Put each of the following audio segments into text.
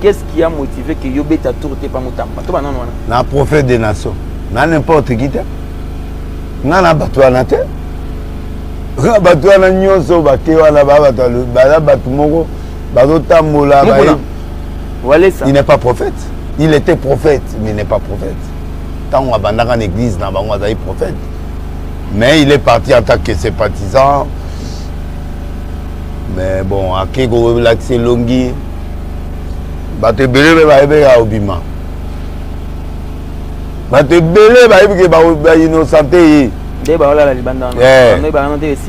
Qu'est-ce qui a motivé que Yobeta tourté par Moutamba? Na prophète des nations. Na n'importe qui. Nana Batouana te. Batouana nyonso bakewana bala batumoko bazotambola ba. Il n'est pas prophète. Il était prophète, mais il n'est pas prophèt. Tant on a abandonné en église, on a prophète. Mais il est parti en tant que sympathisant. Mais bon, à Kego, l'accès Longi, Bate Belé va Obima. Bate Belé va innocenté. Des baola la Libanda.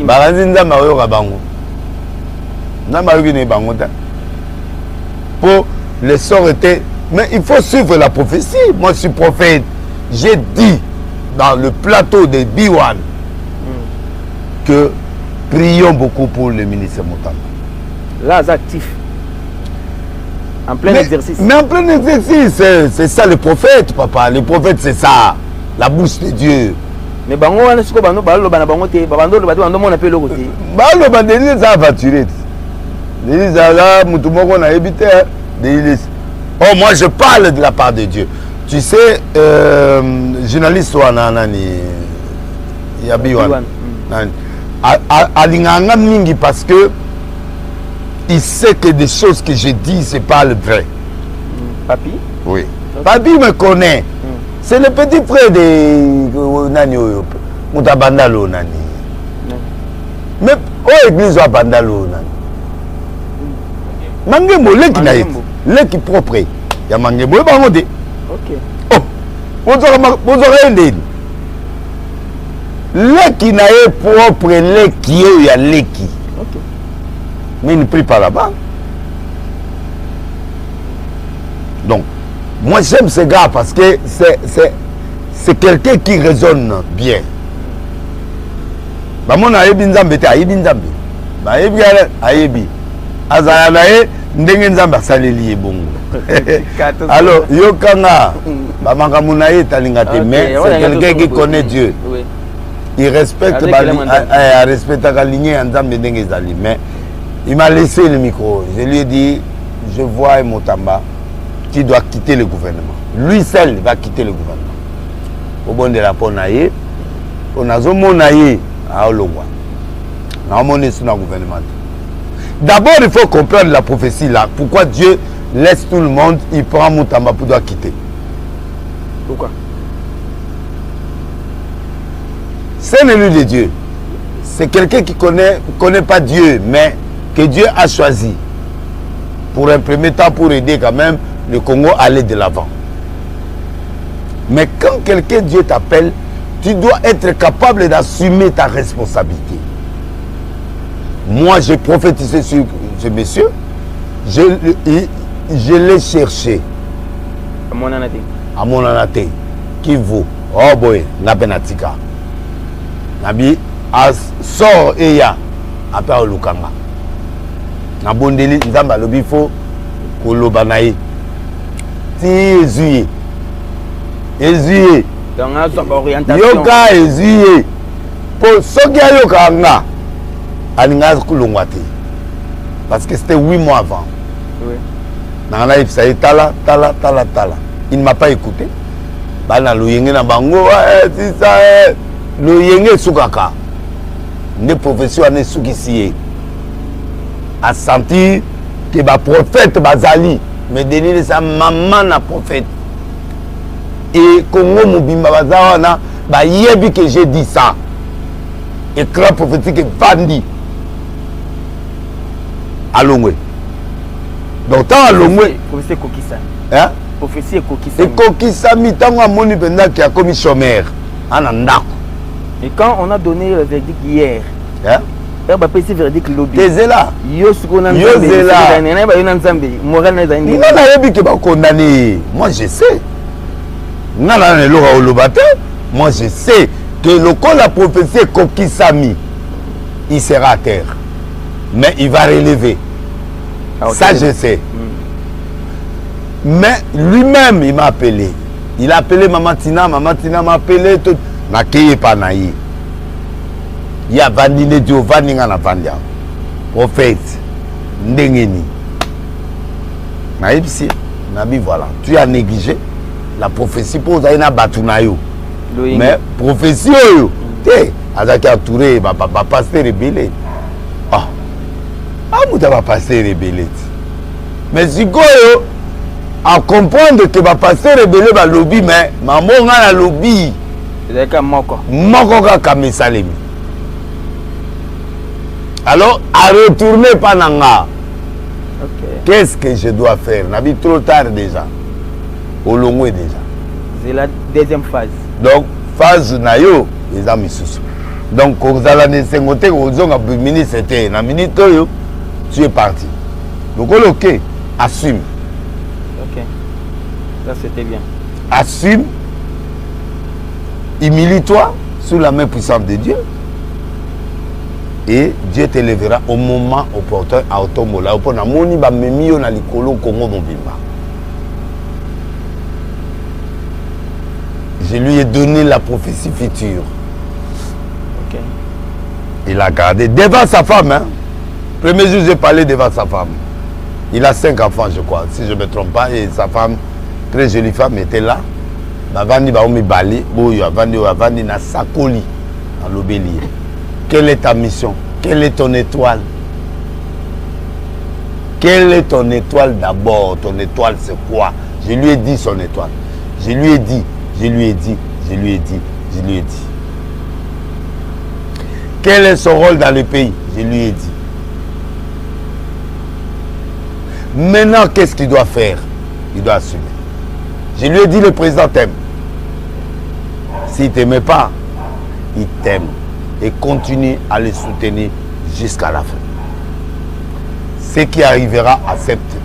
Baranzinda Mario Rabango. Namayugine Bangota. Pour les sorts étaient. Mais il faut suivre la prophétie. Moi, je suis prophète. J'ai dit dans le plateau de Biwan que prions beaucoup pour le ministre Moutamba. Là, c'est actif. En plein exercice. Mais en plein exercice, c'est ça le prophète, papa. Le prophète, c'est ça. La bouche de Dieu. Mais bango wana siko bano balo bana bango te babando lo bando mona pe loko te. Balo bandeli za aventuré. Deli za la mutu moko na ebité deli. Oh, moi je parle de la part de Dieu. Tu sais, journaliste wana nani Yabiwan. Alinganga mingi parce que il sait que des choses que je dis c'est pas le vrai. Papi? Oui. Papi me connaît. C'est le petit frère de Nani Moutabandalo Nani. Mais oh église à Bandalo Nani. Mangemo leki na yet. Leki propre. Ya mangemo bango de. OK. Oh. Vous aurez ndeni. Leki na yet propre leki yo ya leki. OK. Mais il ne prie pas là-bas. Donc moi j'aime ce gars parce que c'est quelqu'un qui raisonne bien. Bah mon ayebi nzambe te ayebi nzambe. Bah ayebi ayebi. Azaya nae ndenge nzambe saleli ebongo. Alors yokanga ba makamu nae talinga te mais c'est quelqu'un qui connaît Dieu. Oui. Il respecte respecte la lignée nzambe ndenge ezali mais il m'a laissé le micro. Je lui ai dit je vois Moutamba qui doit quitter le gouvernement. Lui seul va quitter le gouvernement. Au bon de la Ponaye, on a zomonaye à Olongwa. On a monné sur le gouvernement. D'abord, il faut comprendre la prophétie là. Pourquoi Dieu laisse tout le monde, il prend Moutamba pour doit quitter. Pourquoi? C'est l'élu de Dieu. C'est quelqu'un qui connaît pas Dieu, mais que Dieu a choisi pour un premier temps pour aider quand même le Congo à aller de l'avant. Mais quand quelqu'un Dieu t'appelle, tu dois être capable d'assumer ta responsabilité. Moi, j'ai prophétisé sur ce monsieur. Je l'ai cherché. À mon anaté. Qui vaut? Oh boy, Nabenatika. Nabi, sort et ya. Après au Lukanga. Nabondeli, Nzamba Lobifo, Kolobanaï. Si Ezuye. Ezuye. Yoka Ezuye. Pour ceux qui ont yoka nga. Alinga Kulongwate. Parce que c'était 8 mois avant. Oui. Dans la ça tala. Il ne m'a pas écouté. Bana loyenge na bango c'est ça loyenge sukaka. Ne profession ne sukisié. A senti que ba prophète bazali mais donner sa maman na prophète et Congo mobimba bazawana ba yebi que j'ai dit ça écran prophétique bandi alongwe donc tant alongwe prophétie kokisa hein prophétie kokisa et kokisa mitango amoni penda qui a commis chômeur ana ndako et quand on a donné le verdict hier hein ba pesi verdict lobby Tezela yo sukona Yozela na ba yona nzambe moral na za ndi na yebi que ba condamné moi je sais nana ne lora olobate moi je sais que le col la prophétie kokisami il sera à terre mais il va relever ça je sais mais lui-même il m'a appelé il a appelé Maman Tina m'a appelé tout na keye panayi ya vandine Dieu vandinga na vandia prophète ndengeni Naïbsi, Nabi, voilà. Tu as négligé la prophétie pour Zaina Batunayo. Mais prophétie, t'es, Azaki a touré, papa pasteur rebelle. Ah, Mouta va passer rebelle. Mais si quoi, à comprendre que va passer rebelle, va lobby, mais maman a la lobby. C'est comme Moko. Moko comme Salemi. Alors, à retourner Pananga. Okay. Qu'est-ce que je dois faire? Nabi trop tard déjà. Au long déjà. C'est la deuxième phase. Donc, phase nayo, les amis sous. Donc, quand vous allez s'engager, vous avez un ministre, c'était un minute, tu es parti. Donc, ok, assume. Ok. Ça, c'était bien. Assume. Humilie-toi sous la main puissante de Dieu. Et Dieu te lèvera au moment opportun à Otomola. Je lui ai donné la prophétie future. Okay. Il a gardé devant sa femme. Hein? Premier jour, j'ai parlé devant sa femme. Il a 5 enfants, je crois, si je ne me trompe pas. Et sa femme, très jolie femme, était là. Quelle est ta mission? Quelle est ton étoile? Quelle est ton étoile d'abord? Ton étoile, c'est quoi? Je lui ai dit son étoile. Je lui ai dit. Quel est son rôle dans le pays? Je lui ai dit. Maintenant, qu'est-ce qu'il doit faire? Il doit assumer. Je lui ai dit, le président t'aime. S'il ne t'aimait pas, il t'aime. Et continue à le soutenir jusqu'à la fin. Ce qui arrivera, accepte.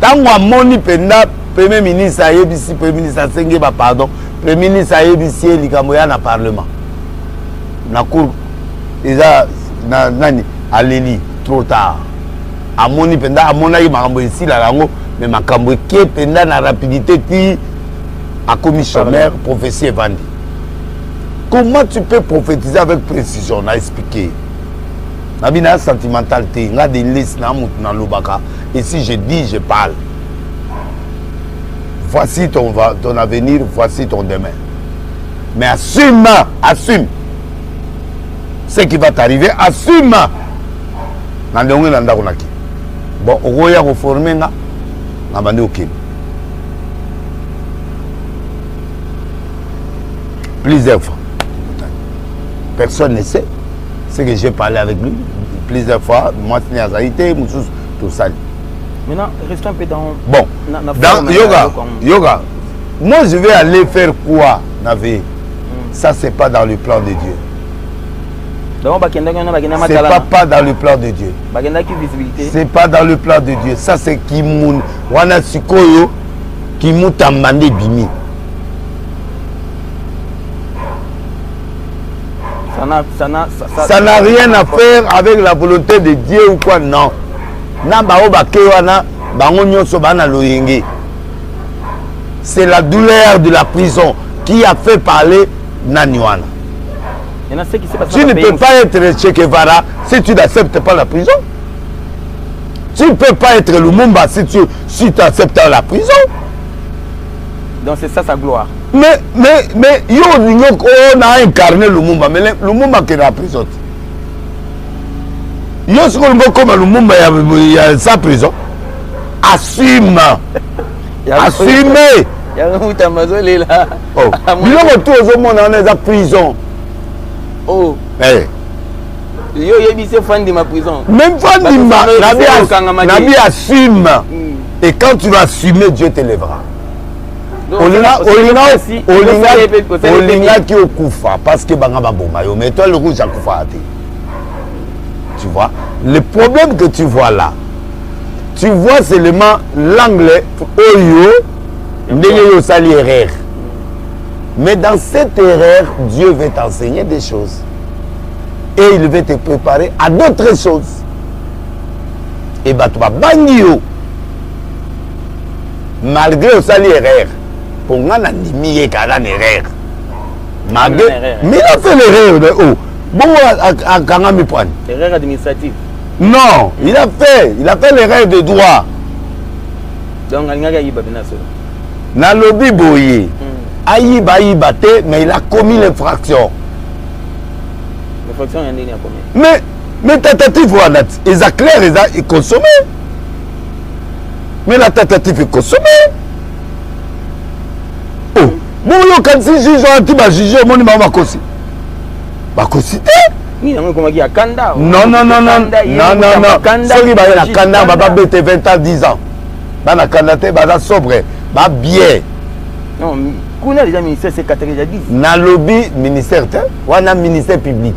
Tant que moni penda Premier ministre a yebisi, Premier ministre a sengi pardon, Premier ministre a yebisi likamoya na parlement. Na cour, déjà nani aleli trop tard. A moni penda a mona yi makambo ici la lango, mais makambo qui penda na rapidité qui a commis chômeur, prophétie est vendue. Comment tu peux prophétiser avec précision? On a expliqué. Nabina sentimentalité, on a des listes dans l'obaka. Et si je dis, je parle. Voici ton avenir, voici ton demain. Mais assume. Ce qui va t'arriver, assume. Bon, on va reformer, on va dire plusieurs fois. Personne ne sait ce que j'ai parlé avec lui plusieurs fois. Moi, c'est Nazaïté, tout ça. Maintenant, restons un peu dans... Bon, dans yoga. Moi, je vais aller faire quoi, Navé? Ça, c'est pas dans le plan de Dieu. C'est pas dans le plan de Dieu. C'est pas dans le plan de Dieu. Ça, c'est Kimoun. Wana Sikoyo, Kimoutamane Bimi. Ça n'a rien à faire avec la volonté de Dieu ou quoi, non. C'est la douleur de la prison qui a fait parler Naniwana. Tu ne peux pas être Che Guevara si tu n'acceptes pas la prison. Tu ne peux pas être Lumumba si tu acceptes la prison. Donc c'est ça sa gloire. Mais on a incarné Lumumba, mais Lumumba qui est la prison. Yo ce qu'on comme Lumumba il y a sa prison. Assume. Assumez. Il y a un Tamazolé là. Oh. Il y a tout au monde dans la prison. Oh. Eh. Yo yebise fan de ma prison. Même fan de ma. Nabi assume. Et quand tu vas assumer, Dieu te lèvera. Olinga qui okufa parce que banga baboma yo mais toi le rouge akufa. Tu vois le problème que tu vois là, tu vois seulement l'anglais oyo ndenge yo sali erreur, mais dans cette erreur Dieu veut t'enseigner des choses et il veut te préparer à d'autres choses. Et bah tu vas banyo malgré au sali erreur. Pour moi, on a dit qu'il y a une erreur. Mais il a fait l'erreur. Bon, à Kangami Point. Erreur administrative. Non, il a fait l'erreur de droit. Donc, il y a eu Dans le Biboye, Aïba, mais il a commis l'infraction. L'infraction, il y a combien? Mais tentative, ils ont clair, ils ont consommé. Mais la tentative est consommée. Oh, bon, quand si juge va juger, mon numéro va causer. Va causer. Non, non. Ceux qui va la Kanda, va bêter 20 ans, 10 ans. Va la Kanda, va sobre, va bien. Non, qu'on a déjà ministère, c'est 90. Dans le lobby ministère, ou un ministère public.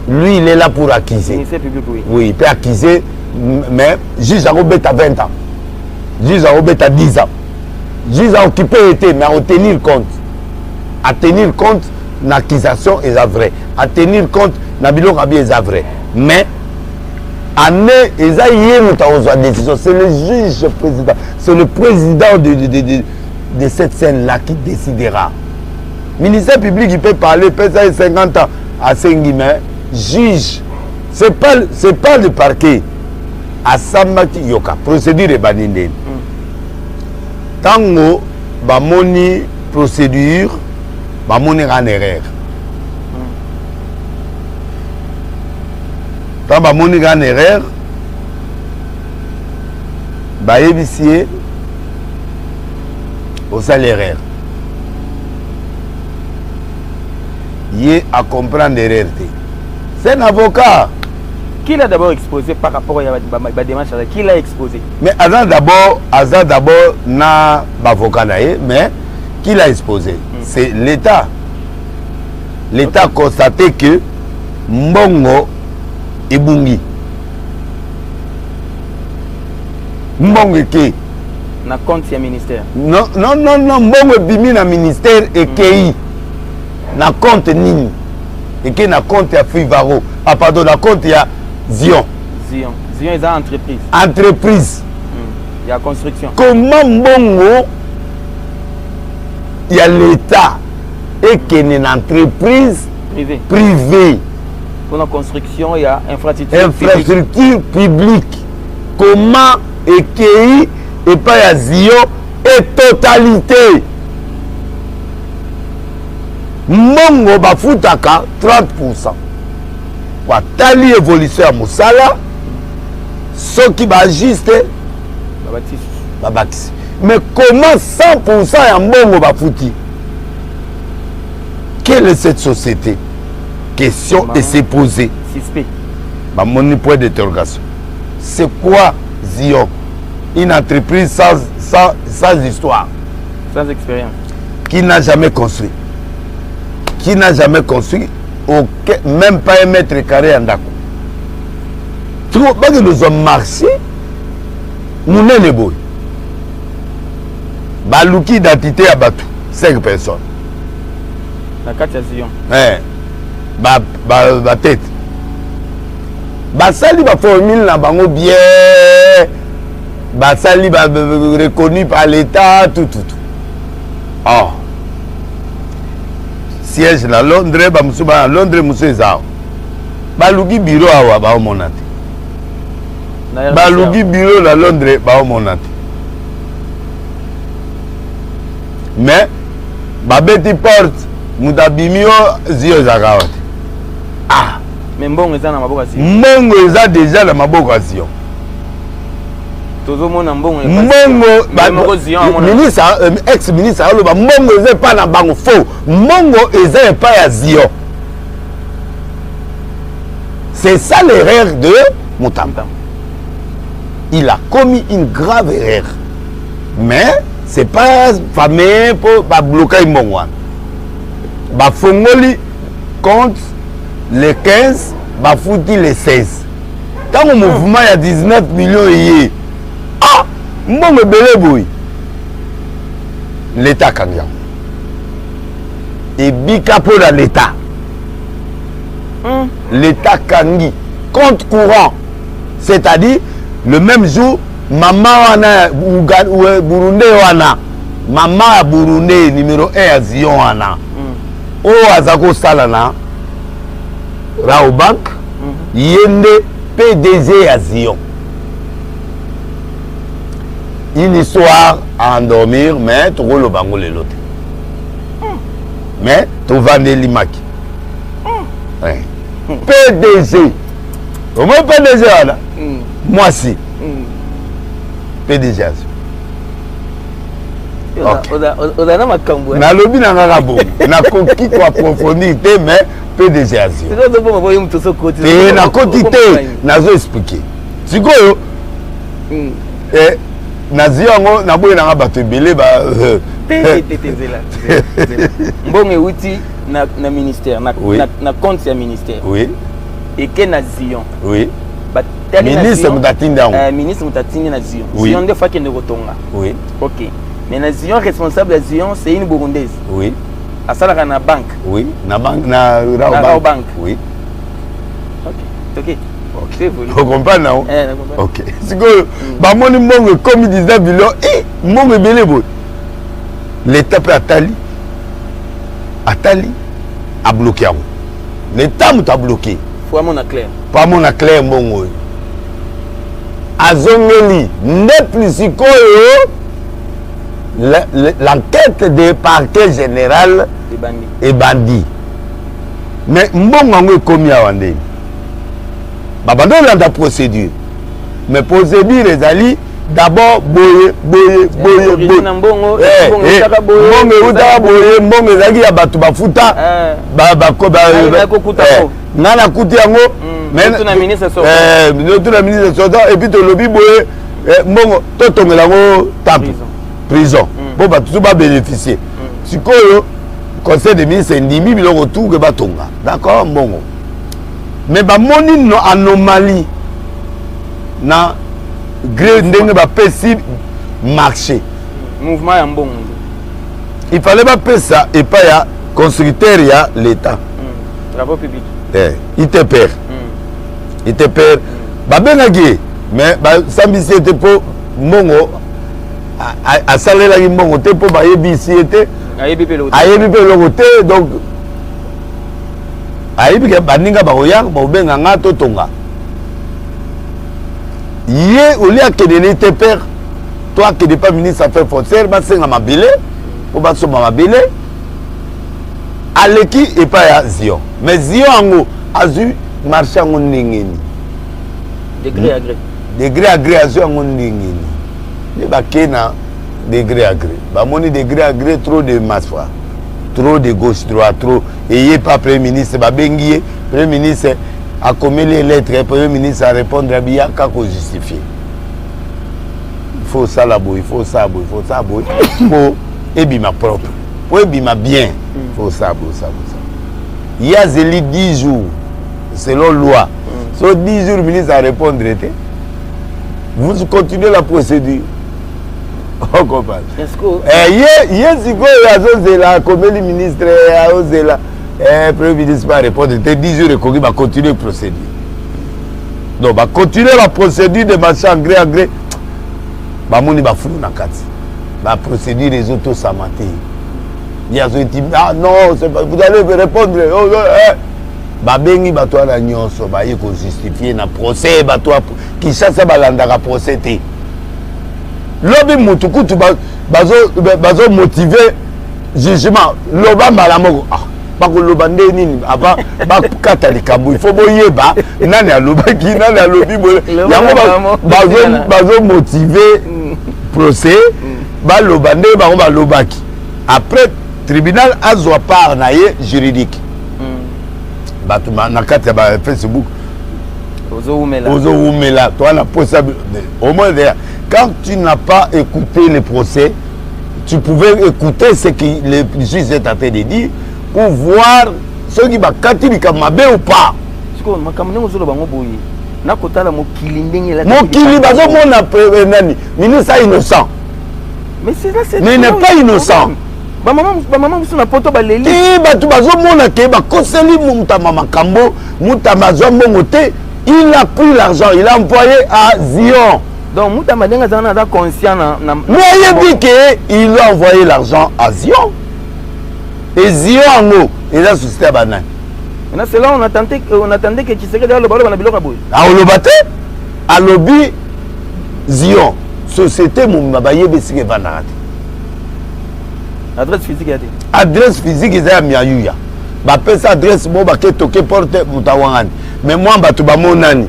Lui, il est là pour acquiser. Ministère public, oui. Oui, il peut acquiser, mais juge à Robert à 20 ans. Juge à Robert à 10 ans. Juge à occuper été, mais à tenir compte. À tenir compte, l'accusation est vrai. À tenir compte, Nabilo Rabi est vrai. Mais, année, ils ont décision. C'est le juge président. C'est le président de cette scène-là qui décidera. Le ministère public, il peut parler, peut ça 50 ans à Saint-Guimet. Juge, c'est pas le parquet. À Samaki Yoka, procédure est banine. Tango, bamoni procédure, bamoni en erreur. Tant bamoni en erreur, bayebissier, au salaire. Il est à comprendre l'erreur. C'est un avocat. Qui l'a d'abord exposé par rapport à la démarche? Qui l'a exposé? Mais Azan d'abord n'a pas avocat, mais qui l'a exposé? C'est l'État. L'État a constaté que Mbongo est bungi. Mbongo est qui? Na compte du ministère. Non, Mbongo est bimi na ministère et qui? Na compte nini? Et qui na compte ya Fivaro? Ah pardon, na compte ya Zion. Zion est une entreprise. Entreprise. Il y a construction. Comment Mbongo, il y a l'État et qu'il y a une entreprise privée. Pour la construction, il y a infrastructure publique. Comment EKI et pas à Zion et totalité. Mbongo bafutaka 30%. Tali évolution à Moussala, ceux qui va juste Babakis. Mais comment 100% à Mbongo bafouti? Quelle est cette société? Question et s'est posée. Mon point d'interrogation. C'est quoi Zion? Une entreprise sans histoire. Sans expérience. Qui n'a jamais construit. Qui n'a jamais construit. Même pas 1 mètre carré en d'accord. Tu vois, que nous avons marché, nous n'avons pas beau. Balouki d'identité à Batou, 5 personnes. La carte à Zion. Ba tête. Basali ba formule na bango bien. Basali ba reconnu par l'État, tout. Oh. Siège na Londres, ba Londres musu ezao. Balugi bureau awa ba omonate. Balugi bureau na Londres ba omonate. Mais babeti porte mudabimio zio zakawate. Ah, mais Mbongo eza na maboko asi. Mbongo eza déjà na maboko asi. Tozomona Mbongo. Ministre ex-ministre aloba Mbongo eza pas na bango faux. Mbongo eza pas ya Zion. C'est ça l'erreur de Mutamba. Il a commis une grave erreur. Mais c'est pas fameux pour bloquer Mbongo. Ba fongoli compte les 15, ba fouti les 16. Tant au mouvement il y a 19 millions hier. Ah, Mbongo belé boy. L'État kangia. Et bika pour l'État. L'État kangi. Compte courant. C'est-à-dire, le même jour, maman wana Burundi wana. Maman Burundi numéro 1 à Zion wana. Oh azako salana. Raobank. Yende PDG à Zion. Une histoire à endormir, mais tu roules au bango les lots. Mais tu vas l'imaki. PDG. Au moins PDG là. Moi si. PDG à Zion. Odana makambo. Na lobi na ngaka bo. Na koki ko approfondir te mais PDG à Zion. C'est donc bon mtu so côté. Et na koti te nazo expliquer. Sikoyo. Na Zion na boye na bato ebele ba zela. Mbonge uti na ministère na compte ya ministère. Oui. Et que na Zion. Oui. Ministre Mutatinda. Ministre Mutatinda na Zion. Oui. Zion de fois que ne retonga. Oui. OK. Mais la Zion responsable de Zion, c'est une Burundaise. Oui. À ça, la banque. Oui. Na banque, na Rao Bank. Oui. Ok. Ok. Ok. Vous comprenez, non? Ok. C'est que, bah, mon monde, comme il disait, mon belé, l'État peut Atali a bloqué. L'État m'a bloqué. Faut mon clair. Pas mon clair, mon. Azongeli, n'est plus l'enquête des parquets général est bandit. Mais mbongo est commis à Wande. Babando la procédure. Mais procédure les alliés d'abord boye. Mbongo utaka boye, mbongo ezaki ya batu bafuta. Nana kuti yango. Mais na ministre sortant. La ministre sortant et puis to lobi boye mbongo to tongela ngo tape. Prison. Bon, bah, tout va bénéficier. Si le conseil des ministres indimi, il retour que batonga. D'accord, bon. Mais bah, mon anomalie, na gré ndenge ba pesi marché. Mouvement en bon. Il fallait pas payer ça et pas ya constructeur ya l'État. Travaux publics. Il te perd. Il te perd. Bah ben mais bah ça était pour mongo. A salé la mbongo te po ba yebi ici était ayebi pe lo te donc ayebi ke baninga ba oya ba benga nga to tonga ye oli akede te père toi que pas ministre affaires foncières ba senga mabele po ba so mabele aleki et pas ya Zion mais Zion ango azu marché ango ndengeni degré à gré azu ango ndengeni. Les bakena degré à gré. Bamoni degré à gré, trop de masse foi. Trop de gauche droite, trop. Et il n'y a pas Premier ministre, Babenguié, Premier ministre a commis les lettres, et Premier ministre a répondu à bien kako justifier. Il faut ça là-bas, il faut ça, il faut ça, il faut ebima propre. Pour ebima bien, il faut ça, ça. Il y a 10 jours, selon loi. Sur 10 jours, le ministre a répondu. Vous continuez la procédure. On comprend. La comme ministre Premier ministre va répondre. 10 jours et va continuer la procédure. Donc, va continuer la procédure de marché en gré à gré. Va moni va flou na kati. La procédure des autos samate. Il y a dit ah non, vous allez répondre. Ba bengi bato na nyonso ba yeko justifier na procès bato qui chasse balanda ka procès té. Lobi mutukutu bazo motiver jugement loba malamoko ah ba ko loba ndeni aba ba kata likambo il faut boyeba nani aloba ki nani alobi bo yango bazo motiver procès ba loba nde ba lobaki après tribunal azwa part na ye juridique na kati ya Facebook Ozoumela toi la possible au moins quand tu n'as pas écouté le procès tu pouvais écouter ce que le juge est en train de dire pour voir ce qui va katili kamabe ou pas mokili bazo mona nani ministre innocent mais il n'est pas innocent. Maman na poto baleli batu bazomona ke bakoseli mutama makambo mutama zombongo te il a pris l'argent il a employé à Zion donc mutama denga zana da conscient na mais il dit que il a envoyé l'argent à Zion et Zion ngo il a société banane Maintenant, c'est là on attendait que tu sais que le ballon, on a biloko boy. Ah, on le battait. À lobby, Zion, société, mon mabaye, besike vanarate. Adresse physique, il adresse physique, ils ont mis à Yuya. Bah, ça adresse, moi, bah, toqué porte, moutawangan. Mais moi, bah, tu vas mon nani.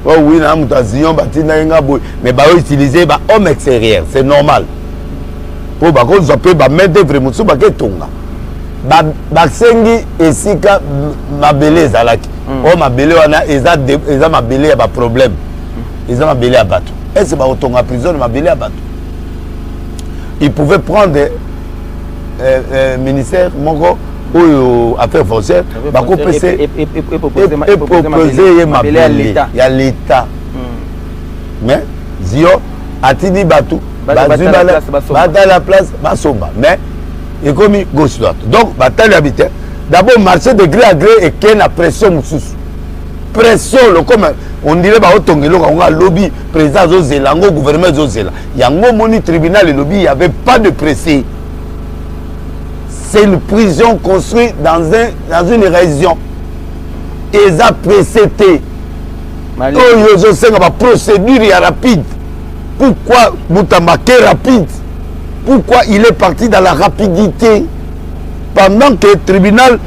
Oh oui, na moutazion, bah, tu n'as boy. Mais bah, utiliser, bah, homme extérieur, c'est normal. Pour bah, qu'on s'appelle, bah, mettre vraiment sous, bah, tonga. Bah, sengi, et si, ma belé, zalaki. Oh, ma belé, on a, ils ont ma belé, bah, problème. Ils ont ma belé à battre. Et c'est bah, on tombe en prison, ma belé à battre. Ils pouvaient prendre ministère Mongo ou affaires foncières et proposer ma belé il y a l'État mais Zio atini Batou bata la place basomba mais il comme gauche droite donc bataille habité d'abord marché de gré à gré et qu'il y a une pression pression comme on dirait bah otongelo on a lobby président Zozelango gouvernement Zozela il y a un moni tribunal et lobby il y avait pas de pressé. C'est une prison construite dans une région. Ils ont précédé. La procédure est rapide. Pourquoi Moutambake est rapide? Pourquoi il est parti dans la rapidité? Pendant que le tribunal,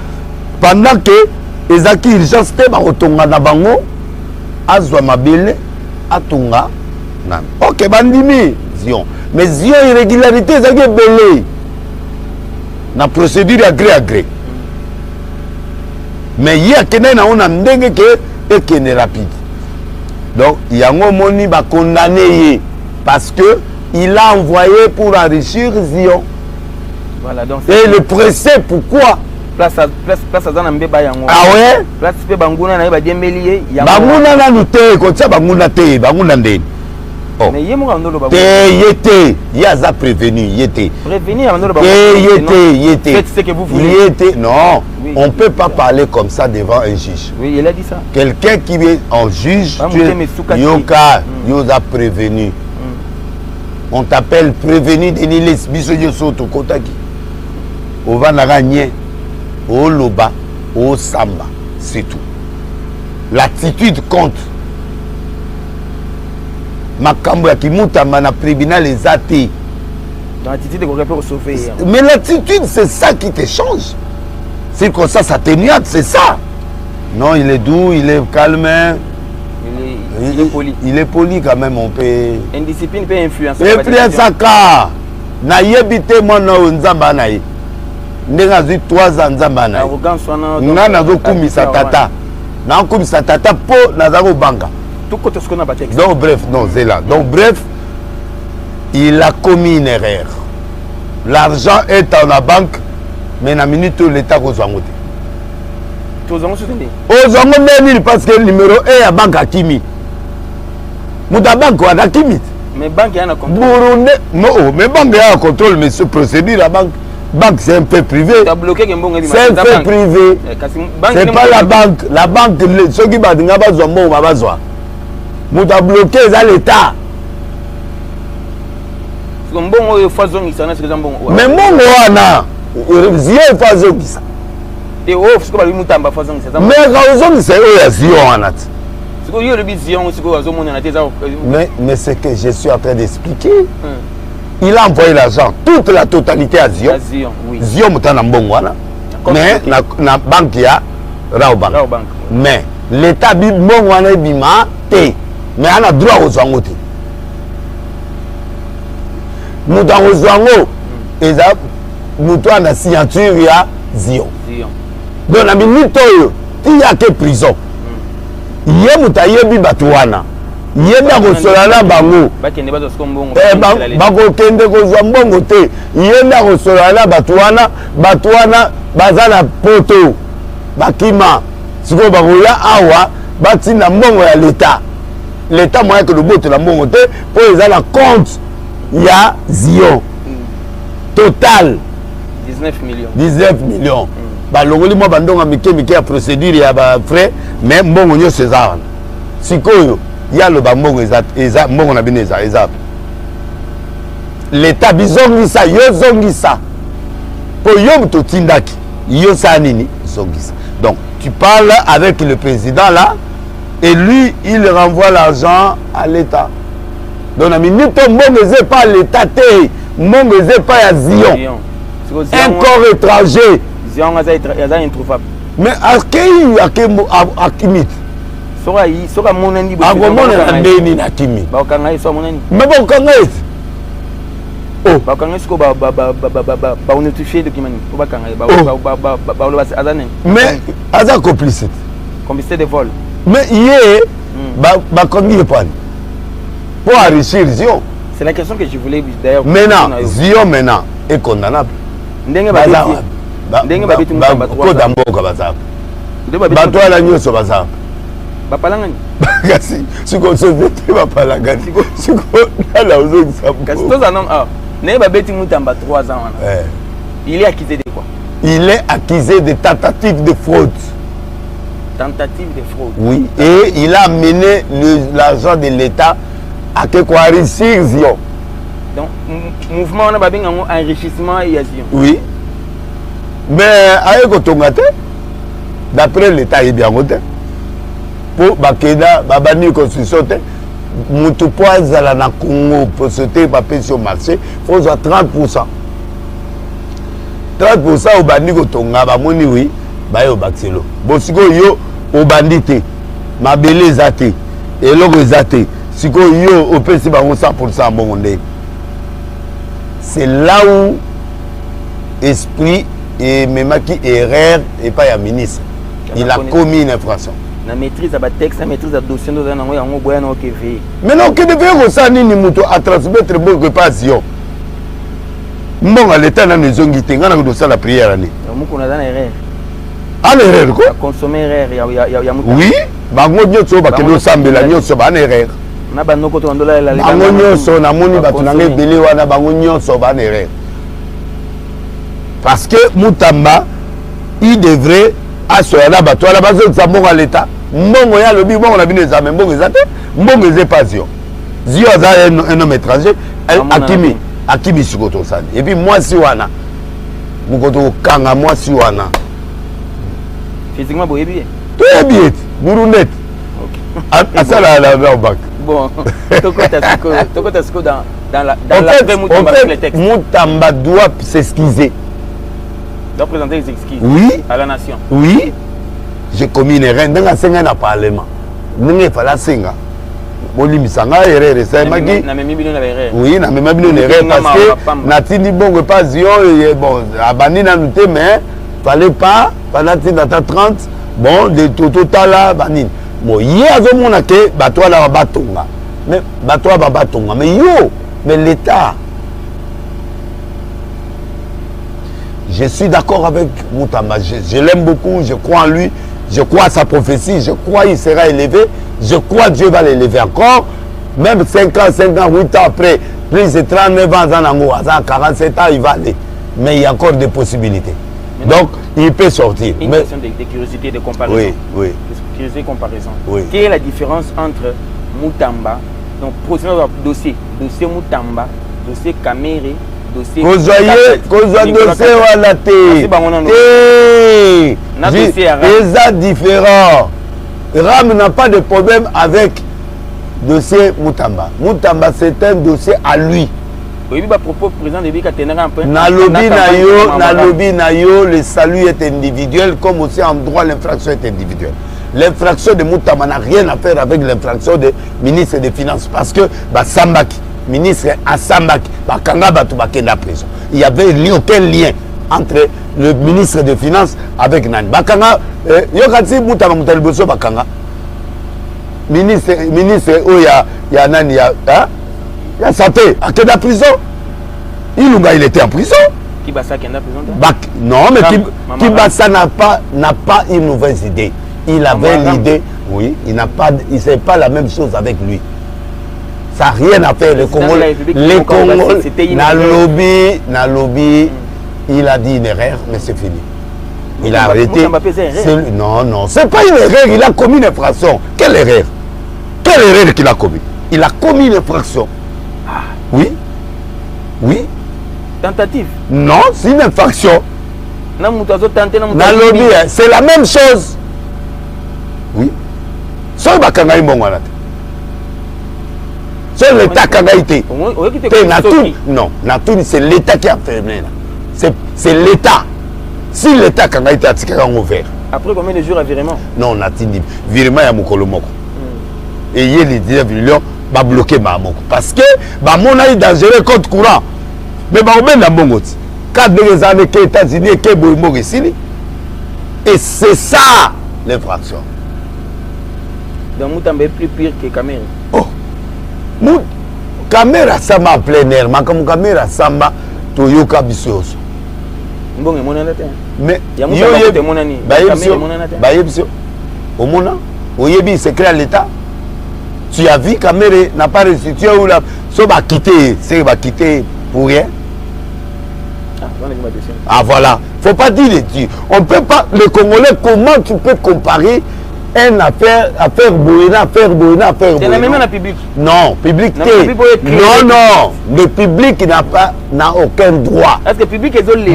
pendant que les acquis urgence, Otonga Nabango, Azwa Mabele, Atunga, ok, Bandimi, Zion. Mais Zion, irrégularité, c'est belé. La procédure à gré. Mais il y a quelqu'un rapide. Donc, il y a un moment qui va condamner parce que il a envoyé pour enrichir Zion. Voilà, donc et le pressé, pourquoi? Place à Zanambe Bayango. Ah ouais? Place à Banguna, na Badiembelier. Banguna na nute, comme ça, Banguna te, Banguna ndé. Oh. Mais il y a prévenu, il était. Prévenir, il était. Faites ce que vous voulez. Il était. Non, oui. On ne peut pas parler comme ça devant un juge. Oui, il a dit ça. Quelqu'un qui est en juge, Yoka, Yosa prévenu. On t'appelle prévenu de l'île Bisoyo Soto Kotaki. On va gagner au Loba, au Samba, c'est tout. L'attitude compte. Makambo ya kimutama na tribunal les athées. L'attitude qu'on peut sauver. Mais l'attitude, c'est ça qui te change. C'est comme ça atténuante, c'est ça. Non, il est doux, il est calme. Il est poli. Il est poli quand même, on peut. Indiscipline peut influencer. Influence ka. Na yebite mo na nzamba na ye. Ndenga zi 3 ans nzamba na ye. Arrogance wana. Na nazo kumisa tata. Na kumisa tata po na zako banga. Tout côté ce qu'on a battu. Donc bref, non, c'est là. Donc bref, il a commis une erreur. L'argent est en la banque, mais dans la minute où l'État a besoin de. Tu as besoin de parce que le numéro 1 à la banque a Kimi. Mouta banque a Kimi. Mais banque a un contrôle. Non, mais banque a un contrôle, mais ce procédure la banque. Banque, c'est un peu privé. C'est un peu privé. C'est pas la banque. La banque, ceux qui battent, ils n'ont pas besoin. Nous avons bloqué l'État. Mais bon, Zio est pas ça. Mais c'est que je suis en train d'expliquer. Il a envoyé l'argent, toute la totalité à Zion. Zion est en bon. Mais la banque est Raobank. Mais l'État est bon. Mais on a droit aux angotés. Nous avons aux angotés. Et nous avons la signature, il y a Zion. Donc, la minute, il n'y a que prison. Il y a Moutayebi Batouana. Il y a des Solana Bango. Bakokende kozwa mbongo te. Il y a des Solana Batouana. Batouana, Bazana Poto. Bakima. Siko Bagoya Awa. Batina mbongo ya l'État. L'État moyen que le bout de la mbongo te. Pour les à la compte, il y a Zion. Total. 19 millions. 19 millions. Balongoli mo bandonga mike ya procédure ya ba frais mais mbongo nyo César. Sikoyo il y a le bambongo eza mbongo na bineza eza. L'État bizongisa yo zongisa. Po yo mutotindaki yo sa nini zongisa. Donc tu parles avec le président là, et lui, il renvoie l'argent à l'État. Donc, on a mis pas à l'État, pas à Zion. Un corps étranger. Zion, il a introuvable. Mais à qui mit? Sora monani a monani ndeni na kimi. Ba okanga so monani. Mais ba okanga oh, ba okanga sko ba notifier document. Ba okanga ba azane. Mais aza complicité. Complicité de vol. Mais hier ba kongi pas. Pour enrichir Zion. C'est la question que je voulais d'ailleurs. Maintenant, Zion maintenant est condamnable. Ndenge ba ndenge ba bitu mutamba 3. Ko damboka bazaka. Bato ala nyoso bazaka. Bapalangani. Kasi siko sovete bapalangani. Siko ala ozo kisabu. Kasi toza non ndenge ba beti mutamba 3 ans wana. Il est accusé de quoi? Il est accusé de tentative de fraude. Tentative de fraude. Oui, et il a mené l'argent de l'État à que quoi enrichir Zion. Donc mouvement on a babé enrichissement et Zion. Oui. Mais avec Otongate, d'après l'État est bien voté. Pour Bakeda, Babani Constitution, Moutoupoa Zala na Congo pour sauter papier sur le marché, il faut 30%. 30% au Bandi Kotonga, Bamoni oui, Bayo Baxelo. Bon, si yo au bandité, Mabele Zate, et l'homme Zate, si yo au PC 100% bon. C'est là où esprit et même qui erreur et pas un ministre. Il a commis une infraction. La maîtrise à texte, la maîtrise à dossier, nous avons un moyen de faire. Mais non, que devait ça ni muto à transmettre beaucoup pas Zion. Bon, à l'état dans les zones qui ont ça la prière année. On a une erreur. Ah, l'erreur quoi? Consommer erreur, il y a oui, bango nyotso ba kendo sambela nyotso ba erreur. Na banoko to ndola la bango nyotso na moni ba tunanga belé wana bango nyotso ba erreur. Parce que Moutamba, il devrait assurer la bateau à la base de Zambon à l'État. Mbongo ya lobi, mbongo na bine zame, mbongo ezate, mbongo eze pas Zion. Zion a un homme étranger, Akimi Sikoto Sani. Et puis moi si wana, Mukoto Kanga moi si wana. Physiquement, vous êtes bien. Tout est bien, Burundet. À ça la au bac. Bon, Toko dans la Moutamba doit s'excuser. Doit présenter des excuses à la nation. Oui. J'ai commis une erreur dans la Sénat dans Parlement. Nous ne pas Sénat. Bolimi sanga erreur ça magi. Na même bino na erreur. Oui, na même bino erreur parce que natini bon pas Zion bon abani na nous mais fallait pas pendant 30 bon de total là bani. Bon hier zo mona ke bato la batonga. Mais bato ba batonga mais yo mais l'état. Je suis d'accord avec Moutamba, je l'aime beaucoup, je crois en lui. Je crois à sa prophétie, je crois qu'il sera élevé, je crois que Dieu va l'élever encore. Même 5 ans, 8 ans après, plus de 39 ans, 47 ans, il va aller. Mais il y a encore des possibilités. Maintenant, donc, il peut sortir. Une question de curiosité, de comparaison. Oui. De curiosité de comparaison. Oui. Quelle est la différence entre Moutamba, donc procédure dossier Moutamba, dossier Kamere, dossier dossier wana te eza différent. Ram n'a pas de problème avec dossier Moutamba. Moutamba c'est un dossier à lui. Oui, bah propos président de Bika tenera un peu. Na lobby na yo, le salut est individuel comme aussi en droit l'infraction est individuelle. L'infraction de Moutamba n'a rien à faire avec l'infraction du ministre des Finances parce que Sambaki ministre à Sambaki, Bakanga Batubakenda prison. Il n'y avait aucun lien entre le ministre des Finances avec Nani. Bakanga, Yokati Moutama Moutalboso Bakanga. Ministre, oh ya Nani, ya santé, à Kenda prison. Il était en prison. Kibasa Kenda prison? Non, mais Kibasa n'a pas une mauvaise idée. Il avait l'idée, oui, il ne sait pas la même chose avec lui. Ça n'a rien à faire. Les Congolais, na lobby, il a dit une erreur, mais c'est fini. Il a arrêté. Non, c'est pas une erreur, il a commis une infraction. Quelle erreur? Quelle erreur qu'il a commis? Il a commis une infraction. Oui. Tentative? Non, c'est une infraction. Na lobby, c'est la même chose. Oui. Soit bakanga imbongo na. C'est l'État qui a été. Non, c'est l'État qui a fait. C'est l'État. Si l'État qui a été ouvert. Après combien de jours à virement? Non, Natindi. Virement, il y a Mokolomoko. Et il y a les 19 millions, va bloquer Mamoko. Parce que, mon aïe dangereux contre courant. Mais on met dans mon outil. 4 années que les États-Unis, que Boïmo ici. Et c'est ça l'infraction. Donc, vous êtes plus pire que Caméra. Oh! Caméra samba en plein air, mais comme caméra samba, Toyoka Bissoso. Bon, mon anaté. Mais il y a mon ami. Bayebsio. Au Mona, Oyebi, c'est créé à l'État. Tu as vu, caméra n'a pas restitué ou là, ça va quitter, c'est va quitter pour rien. Ah voilà, faut pas dire les tirs. On peut pas, les Congolais, comment tu peux comparer une affaire Boina. C'est la même dans le public. Non, public non, le public n'a aucun droit. Est-ce que le public est dolé?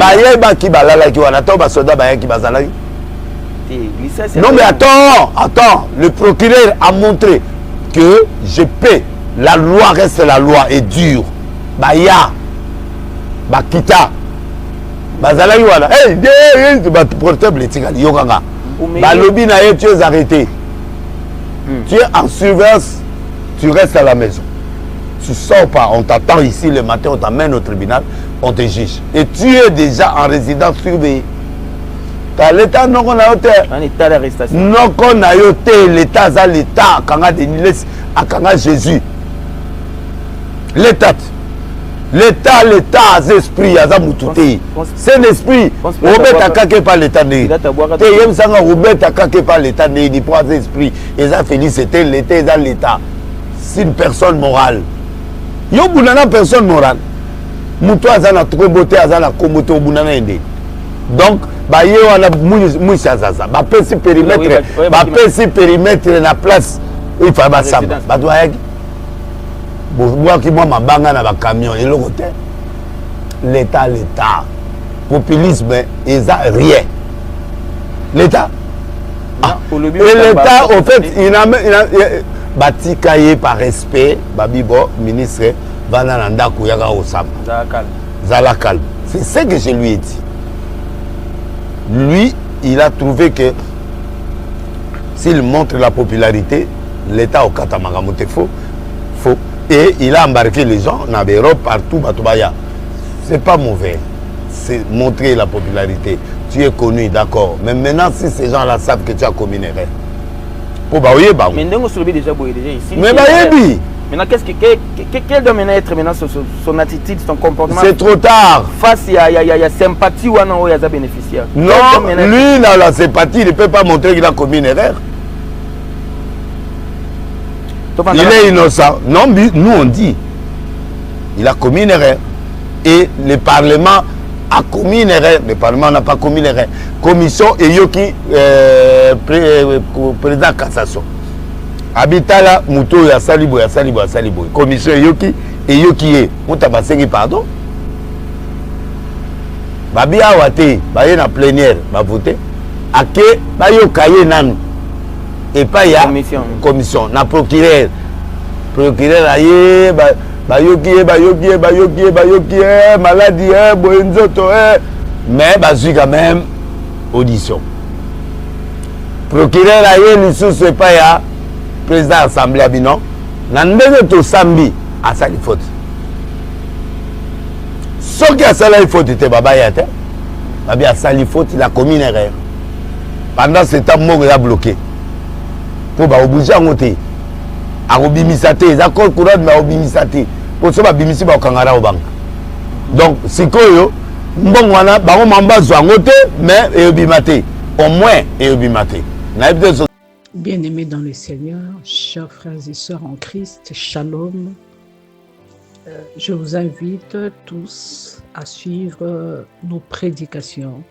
Non mais attends, le procureur a montré que je paie. La loi reste la loi et dure. Baya, Bakita, Bazalaki wala. Hey, portable etikali yokanga. Balobi na ye, tu es arrêté. Tu es en surveillance, tu restes à la maison. Tu sors pas, on t'attend ici le matin, on t'amène au tribunal, on te juge. Et tu es déjà en résidence surveillée. T'as l'état non qu'on a ôté. Un état d'arrestation. Non qu'on a ôté l'état, ça l'état, quand on a dénilé à quand Jésus. L'état. L'état, c'est esprit, c'est l'esprit. Robert Akake par l'état né. Robert Akake par l'état né, il prend l'esprit. Et ça, félicité, l'état. C'est une personne morale. Il y a une personne morale. Moutou a la trop beauté, a la komoto, bunana ende. Donc, bah, il y a mouissa zaza. Bah, petit périmètre, la place, il faut bah, ça. Bah, moi qui moi ma banga na ba camion et l'autre l'état populisme ils a rien l'état et l'état au fait il a bâti cahier par respect babibo ministre vananda kuyaka osam zala calme c'est ce que je lui ai dit. Lui il a trouvé que s'il montre la popularité l'état au Katamagamote faux. Et il a embarqué les gens dans l'Europe, partout, Batubaya. Ce n'est pas mauvais. C'est montrer la popularité. Tu es connu, d'accord. Mais maintenant, si ces gens-là savent que tu as commis une erreur. Mais maintenant, quel doit maintenant être maintenant son attitude, son comportement? C'est trop tard. Face, il y a sympathie ou non, il y a bénéficiaire. Non, lui, dans la sympathie, il ne peut pas montrer qu'il a commis une erreur. Il est innocent. Non, nous on dit. Il a commis une erreur. Et le Parlement a commis une erreur. Le Parlement n'a pas commis une erreur. Commission et Yoki, président Cassation. Habitala, Mouto, ya Salibo. Commission et Yoki, on t'a passé pardon. Babi Awate, Baye na plénière, va voter. Ake, Bayo Kaye Nan. Et pas il y a commission na procureur aye bayoki maladie boenzoto mais bazui quand même audition procureur aye lisusu pas ya président assemblée abino na ndenge to sambi asali faute soki asali faute te baba ya te babi asali faute il a commis une erreur pendant ce temps moko il a bloqué. Pour obligé à monter à obimisate les accords courants mais obimisate pour ça bimisi ba kangara au banque donc sikoyo mbongo wana bango mambazo ngote mais et obimate au moins et obimate. Bien-aimés dans le Seigneur, chers frères et sœurs en Christ, shalom. Je vous invite tous à suivre nos prédications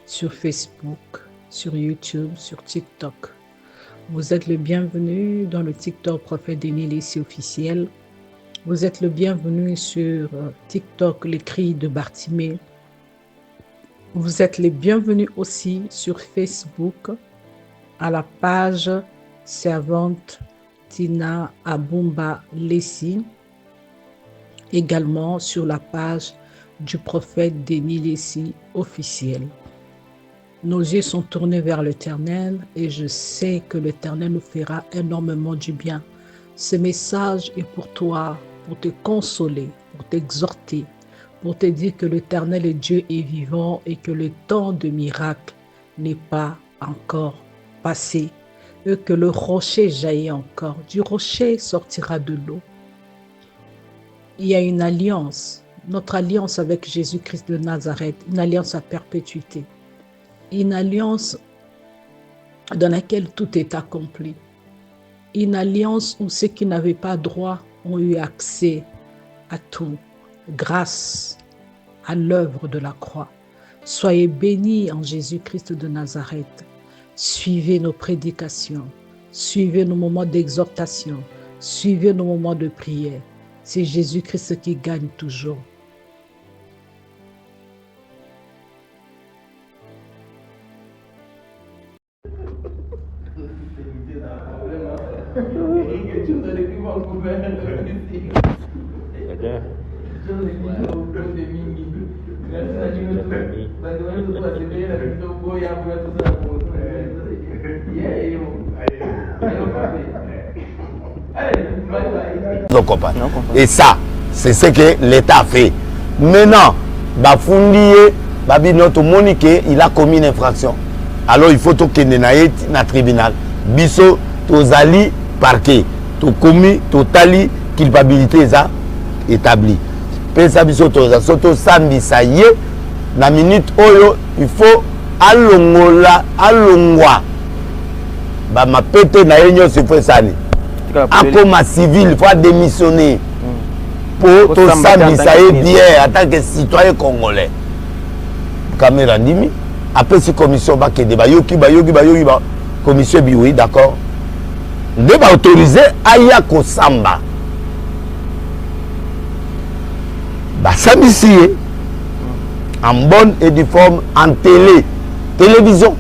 sur Facebook, sur YouTube, sur TikTok. Vous êtes le bienvenu dans le TikTok Prophète Denis Lessie officiel. Vous êtes le bienvenu sur TikTok Les Cris de Bartimée. Vous êtes les bienvenus aussi sur Facebook à la page servante Tina Abumba Lessi, également sur la page du prophète Denis Lessi officiel. Nos yeux sont tournés vers l'Éternel et je sais que l'Éternel nous fera énormément du bien. Ce message est pour toi, pour te consoler, pour t'exhorter, pour te dire que l'Éternel est Dieu et vivant et que le temps de miracle n'est pas encore passé et que le rocher jaillit encore. Du rocher sortira de l'eau. Il y a une alliance, notre alliance avec Jésus-Christ de Nazareth, une alliance à perpétuité, une alliance dans laquelle tout est accompli, une alliance où ceux qui n'avaient pas droit ont eu accès à tout, grâce à l'œuvre de la croix. Soyez bénis en Jésus-Christ de Nazareth. Suivez nos prédications, suivez nos moments d'exhortation, suivez nos moments de prière. C'est Jésus-Christ qui gagne toujours. Et ça, c'est ce que l'État a fait. Maintenant, Bafundiye, Babi notre Monique, il a commis une infraction. Alors il faut que dans le tribunal. Biso, Tozali, parquet. To commis, totali, culpabilité établie. Pesa biso toza, soto sambi ça y est, na minute oyo, il faut alongwa. Ba ma pété na yenyo se fait ça. Akoma civil, il faut démissionner. Pour to sambi ça y est bien, en tant que citoyen congolais. Caméra ndimi, après si commission ba kede ba yoki ba commission bi oui, d'accord. Ne va autoriser aya ko samba. Basambisi en bonne et due forme en télévision.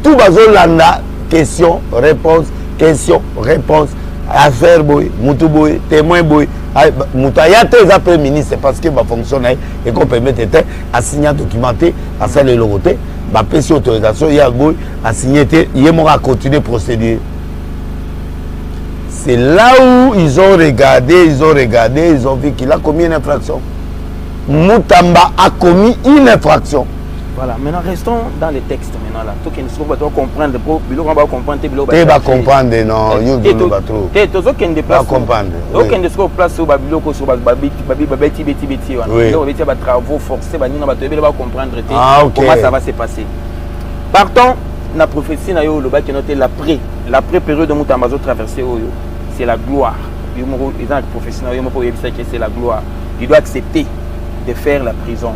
Tout bazolanda question réponse affaire boy mutu boy témoin boy mutaya te za premier ministre parce que va fonctionner et qu'on permet à signer documenté à ça le logoté ba pesi autorisation ya boy à signer yemo à continuer procédure. C'est là où ils ont regardé, ils ont vu qu'il a commis une infraction. Moutamba a commis une infraction. Voilà, maintenant restons dans les textes maintenant là. Tout qui ne pas comprendre, on va comprendre, tu vas comprendre, non, you pas trop. Tu es déplace. comprendre. Aucun de ce qu'on place sur Babyloko sur Babeti, travaux forcés, on va comprendre comment ça va se passer. Partons la prophétie na yo loba qui noté l'après période de Moutamazo traversé c'est la gloire. Ils ont la prophétie na yo mo c'est la gloire. Il doit accepter de faire la prison.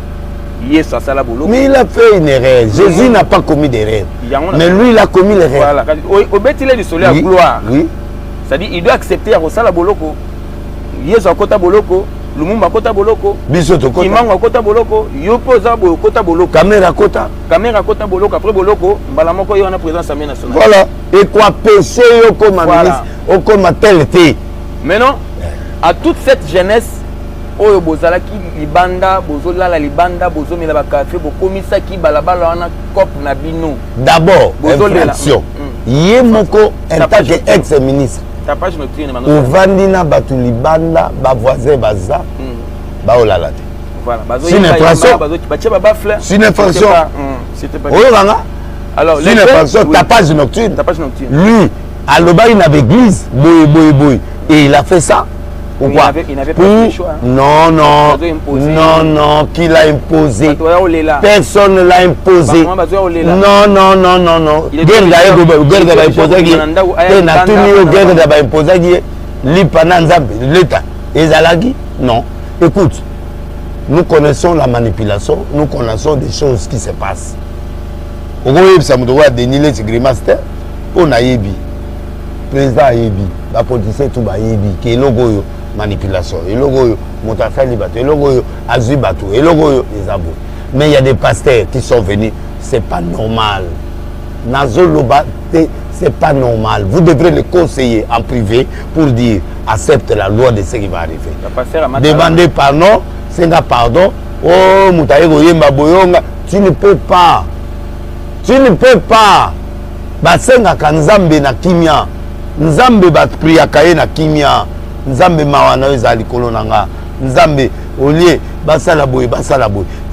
Mais il a fait une erreur. Jésus n'a pas commis d'erreur. Mais lui, il a commis l'erreur. Voilà. Au bête, il est du soleil à gloire. Oui. C'est-à-dire, il doit accepter à Rosala Boloko. Yesu à Kota Boloko. Lumumba Kota Boloko. Bisoto Kota. Kimango Kota Boloko. Yopoza Kota Boloko. Caméra Kota. Caméra Kota Boloko. Après Boloko, Balamoko, il y a une présence à nationale. Voilà. Et quoi, péché, comme un ministre, comme un tel été. Maintenant, à toute cette jeunesse, oyo bozalaki libanda bozolala libanda bozomela bakafe bokomisaki balabala wana cop na bino d'abord infraction yemoko en tant que ex-ministre tapage nocturne maintenant ovandina batu libanda ba voisin baza ba olala te voilà c'est une infraction c'est une infraction c'était pas alors c'est une infraction tapage nocturne lui alobaki na l'église boy et il a fait ça. Pourquoi? Il n'avait pas le choix. Non, qui l'a imposé. Personne ne l'a imposé. Non. Non. Écoute, nous connaissons la manipulation, nous connaissons des choses qui se passent. On a Yebi, président Yebi, la politicien tout Yebi, qui est logo manipulation. Et logo Montafali bateau, et logo Azui bateau, et logo les abos. Mais il y a des pasteurs qui sont venus, c'est pas normal. Nazo Loba, c'est pas normal. Vous devrez le conseiller en privé pour dire accepte la loi de ce qui va arriver. Demandez pardon, c'est un pardon. Oh, tu ne peux pas. Tu ne peux pas. Basenga kanzambe na kimia. Nzambe bat priakaye na kimia. Nzambe mawana ezali kolonanga. Nzambe olie basala boy.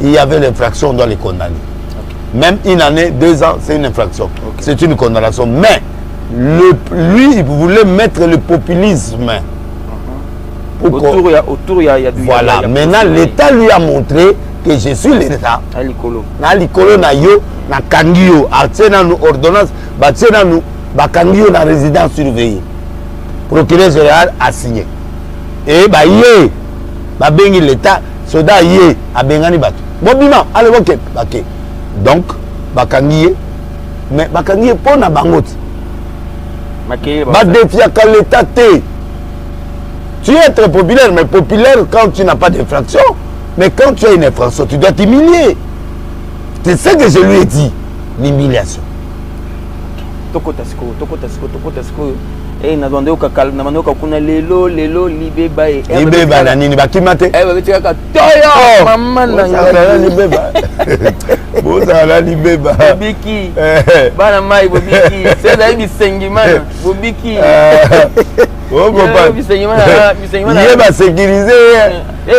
Il y avait l'infraction, on doit les condamner. Même une année, 2 ans, c'est une infraction. Okay. C'est une condamnation. Mais lui, il voulait mettre le populisme. Autour, il y a voilà. Maintenant, l'État lui a montré que je suis l'État. Na likolo na yo, na kangio, atsena nous ordonnance, batsena nous, bakangio na résidence surveillée. Procureur général a signé. Et bah yé, bah bengi l'État, soda yé, a bengani batu. Bon bima, allez ok, ok. Donc, bakangiye, mais bakangiye pour na bangot. Ba défier quand l'État t'est. Tu es très populaire, mais populaire quand tu n'as pas d'infraction. Mais quand tu as une infraction, tu dois t'humilier. C'est ce que je lui ai dit, l'humiliation. Toko tasko. Eh, na bande okakal, na bande okakuna lelo libeba e. Libeba na nini bakimate? Eh, batika ka toyo maman na ngala libeba. Bozala libeba. Bobiki. Bana mai bobiki. C'est là bisengi mana. Bobiki. Oh papa. Bisengi mana. Il va sécuriser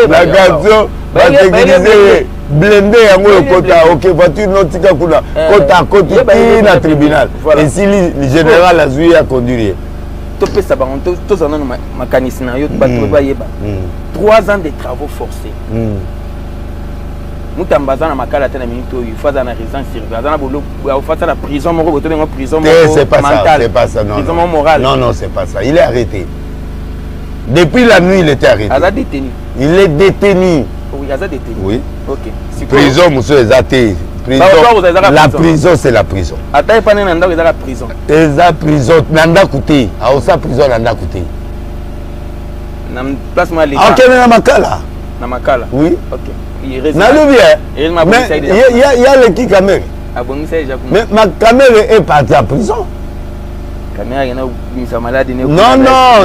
la gazon, va sécuriser blindé yango kota OK voiture notika kuna kota koti na tribunal. Et si le général a joué à conduire. Topé ça tous en mécanisme na yo bato ba yeba 3 ans de travaux forcés mutambaza na makala tena minute il faut dans la résidence surveillée dans bolo au fait la prison moko boto bengo prison c'est pas ça non prison morale non c'est pas ça il est arrêté depuis la nuit il était arrêté il est détenu oui il est détenu oui OK prison monsieur Ezate la prison c'est la prison. Attends, pas nanda que la prison. Eza prison nanda coûté. A osa prison nanda coûté. Nam place moi l'état. OK na makala. Na makala. Oui. OK. Na le bien. Mais il y a le qui caméra. Ah bon, ça déjà. Mais ma caméra est partie à prison. Caméra il y a une maladie. Non,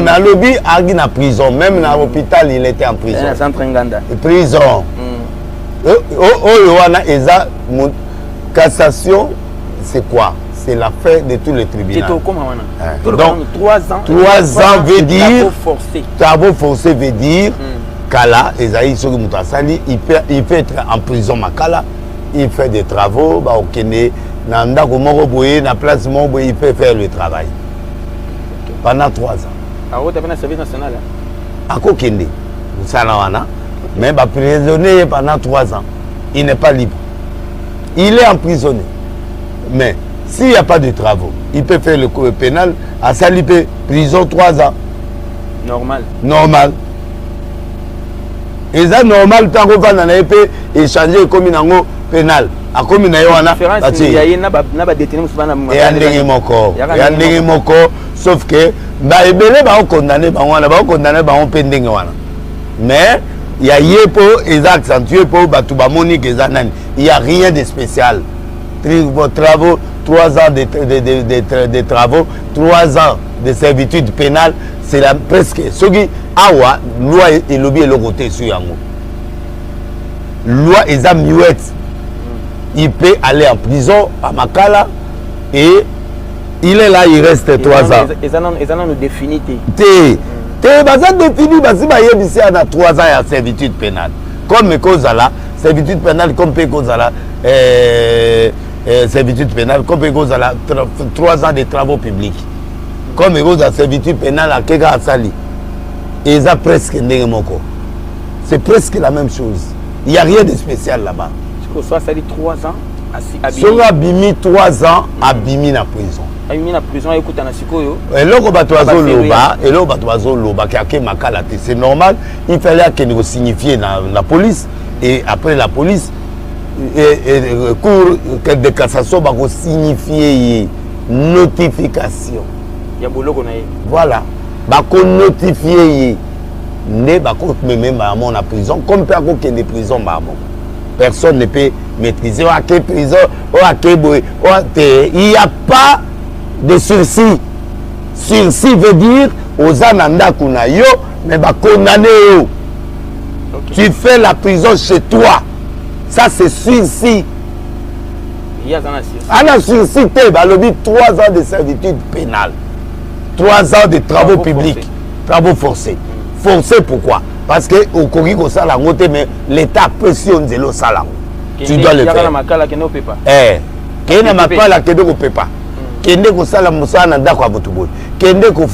na lobby agi na prison, même na hôpital il était en prison. Na centre Nganda. Prison. Yoana Eza cassation, c'est quoi? C'est l'affaire de tous les tribunaux. Donc 3 ans. 3 ans veut dire travaux forcés veut dire Kala Ezaï Sogumutasali, il peut être en prison Makala, il fait des travaux, bah okene nanda komoko boye na place moko il peut faire le travail. Pendant 3 ans. Ah ouais, tu as un service national. À Kokende, Salawana. Mais bah, prisonnier pendant 3 ans, il n'est pas libre. Il est emprisonné. Mais s'il n'y a pas de travaux, il peut faire le cours pénal à Salipé, prison 3 ans. Normal. Et ça, normal, tant qu'on va dans les pays, échanger comme une pénal. À comme une sauf que, mais il y a il n'y a rien de spécial. Travaux, 3 ans de travaux, 3 ans de servitude pénale, c'est presque ce qui awa loi et lobby et le côté sur yango. Loi et muette. Il peut aller en prison à Makala et il est là, il reste 3 ans. Et ça nous définit. Baza défini basi ba yebisi na 3 ans ya servitude pénale. Comme cause là, servitude pénale comme cause là servitude pénale comme cause là 3 ans de travaux publics. Comme cause à servitude pénale à Kega Asali. Et ça presque ndenge moko. C'est presque la même chose. Il n'y a rien de spécial là-bas. Tu soit ça dit 3 ans à Bimi. Bimi 3 ans à Bimi na prison. La prison écoute na sikoyo. Et là c'est normal, il fallait que signifier la police et après la police cour de cassation va signifier notification. Ya boloko na ye. Voilà. Ba ko notifier ne ba ko même à mon prison comme pas ko que des prisons ba mon. Personne ne peut maîtriser à prison il n'y a pas de sursis. Sursis veut dire aux ananda kuna yo mais ba condamné yo. Tu fais la prison chez toi. Ça c'est sursis. Il y a un sursis. Balobi 3 ans de servitude pénale. 3 ans de travaux publics. Forcés. Travaux forcés. Forcés pourquoi? Parce que au Congo ko sala ngote mais l'état pression nzelo sala. Tu dois le faire. Kena makala kena opepa. Kena makala kena opepa. Kende ko sala musana ndako ya mutu boy. Kende ko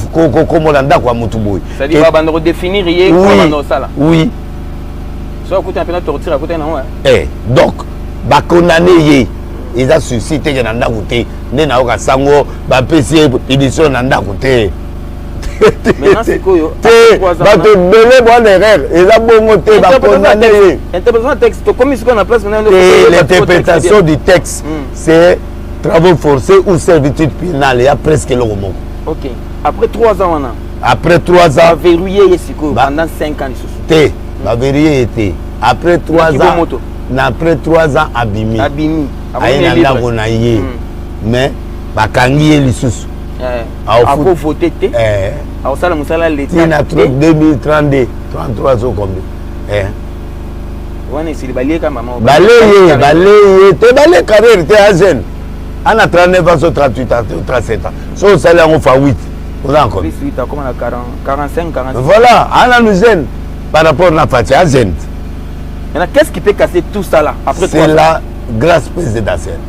komola ndako ya mutu boy. C'est-à-dire va bando définir yé comment no sala. Oui. So écoute un peu na torture écoute na ouais. Donc ba condamné yé. Ils ont suscité que nanda côté né na oka sango ba pesi édition nanda côté. Maintenant c'est quoi yo? Ba te belé bon erreur, ils ont bon côté ba condamné. Interprétation texte comme ce qu'on a place maintenant l'interprétation du texte c'est travaux forcés ou servitude pénale, il y a presque le roman. OK. Après 3 ans on a. Après 3 ans verrouillé Yesiko pendant 5 ans T ba verrouillé était après 3 ans. Après 3 ans abimi. Aïna ndako na ye. Mais bakangi lisusu. Ako voter té. Au sala musala l'état. Tina 2032, 33 jours combien? Wana sili balé kama maman. Balé te balé carrière te azen. Ana 39 ans 38 ans 37 ans. So sala on fa 8. Vous encore. 8 ans comme on a 45 46. Voilà, ana nous zen par rapport à Fatia azen. Maintenant, qu'est-ce qui peut casser tout ça là après 3 ans? C'est la grâce présidentielle.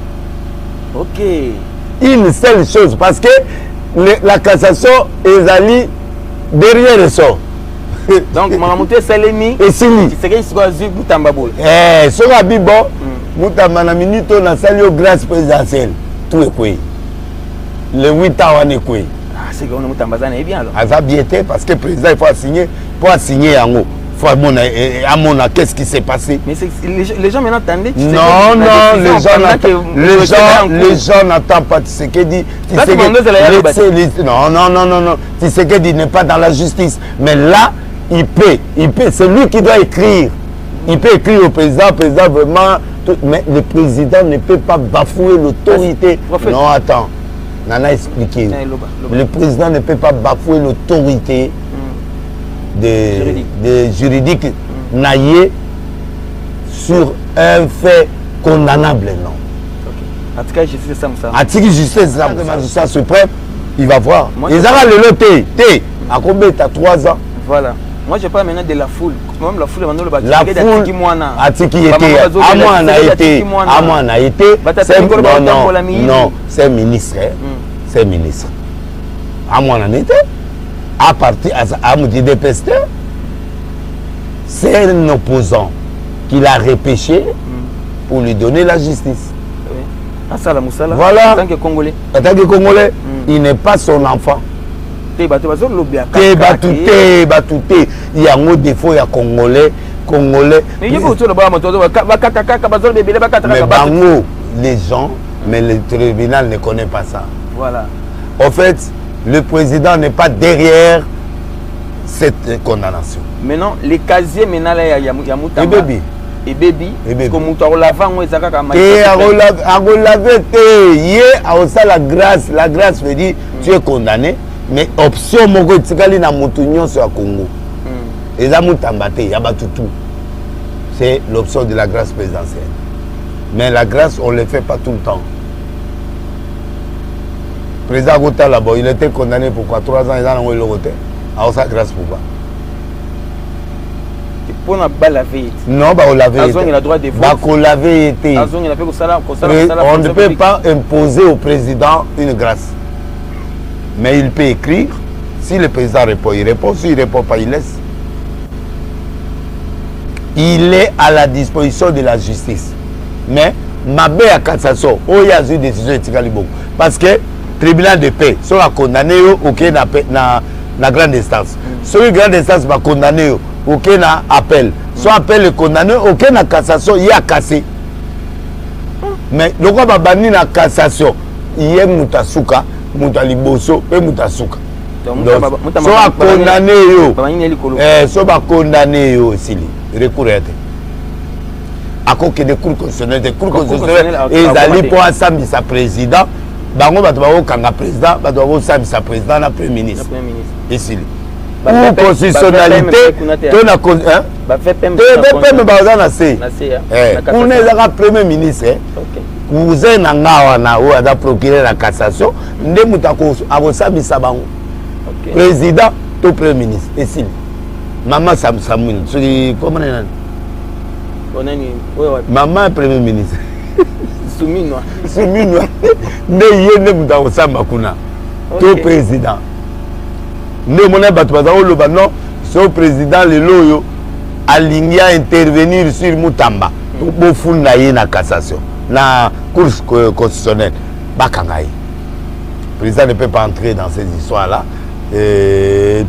OK. Une seule chose, parce que la cassation est allée derrière le sort. Donc, Malamouté Salemi, et Sili. Tu sais qu'il se passe Moutamba Boy. Sur la Bible, Moutamba na minute, on a sali grâce présidentielle. Tout est quoi? Le 8 ans, on est quoi? Ah, c'est que Moutamba Zane est bien alors. Ça a bien été parce que le président, il faut signer en haut. À mon qu'est-ce qui s'est passé? Mais les gens maintenant attendent. Non, les gens n'attendent pas. Tu sais que dit. Non. Tu sais que dit n'est pas dans la justice. Mais là, il peut. C'est lui qui doit écrire. Il peut écrire au président. Le président vraiment. Mais le président ne peut pas bafouer l'autorité. Non, attends. Nana a expliqué. Le président ne peut pas bafouer l'autorité de juridique naillé sur un fait condamnable, non. Article justice Samsa. Article justice Samsa suprême, il va voir. Ils ont le loté. À combien tu as 3 ans? Voilà. Moi je parle maintenant de la foule. Même la foule maintenant le la foule Atiki était à moi on a été non c'est ministre c'est ministre à moi on a été à partir à Moudi Dépesté, c'est un opposant qui l'a repêché pour lui donner la justice. Voilà. En tant que Congolais. En tant que Congolais, il n'est pas son enfant. Il y a un défaut, il y a Congolais. Mais les gens, mais le tribunal ne connaît pas ça. Voilà. En fait, le président n'est pas derrière cette condamnation. Maintenant, les casiers, maintenant, il y a Moutamba. Et baby. Comme Moutamba, la grâce veut dire tu es condamné, mais option Mogo Tikali na Moutunion sur Congo. Et là, Moutamba, il y a tout. C'est l'option de la grâce présidentielle. Mais la grâce, on ne le fait pas tout le temps. Le président Gota là-bas, il était condamné pourquoi 3 ans, ils ont envoyé le côté. Alors ça, grâce pourquoi? Pour la balle la vie. Non, bah on l'avait été. Il a droit de vote. Bah on l'avait été. On ne peut pas imposer au président une grâce. Mais il peut écrire. Si le président répond, il répond. S'il ne répond pas, il laisse. Il est à la disposition de la justice. Mais ma belle à cassation, il y a une décision de Tigalibou. Parce que tribunal de paix, si on a condamné na grande instance. Si la grande instance va condamner, ok na appel. Si on appelle le condamné, ok na cassation, il y a cassé. Mais le quoi va bannir la cassation, il y a Moutasuka, Moutaliboso et Moutasuka. Donc, si on a condamné, si on a condamné aussi, recours. à côté des cours constitutionnels, des cours constitutionnels, et ils allaient pour assembler sa président. Bango va devoir kanga président, va devoir assembler sa président, la premier ministre. Ici. Ou constitutionnalité, tout na con, hein? Même bazan na se. Pour les premier ministre, vous êtes en gawana ou à procurer la cassation, ndé mutako abosabi sabango. Président, tout premier ministre. Ici. Maman Samuel, comment maman premier ministre. Souminois. Souminois. Ne yene mutako sambakuna. Tout président. Ne mon non, ce président le loyo aligné à intervenir sur Moutamba pour fouler la cassation, la course constitutionnelle. Bakangaï. Le président ne peut pas entrer dans ces histoires-là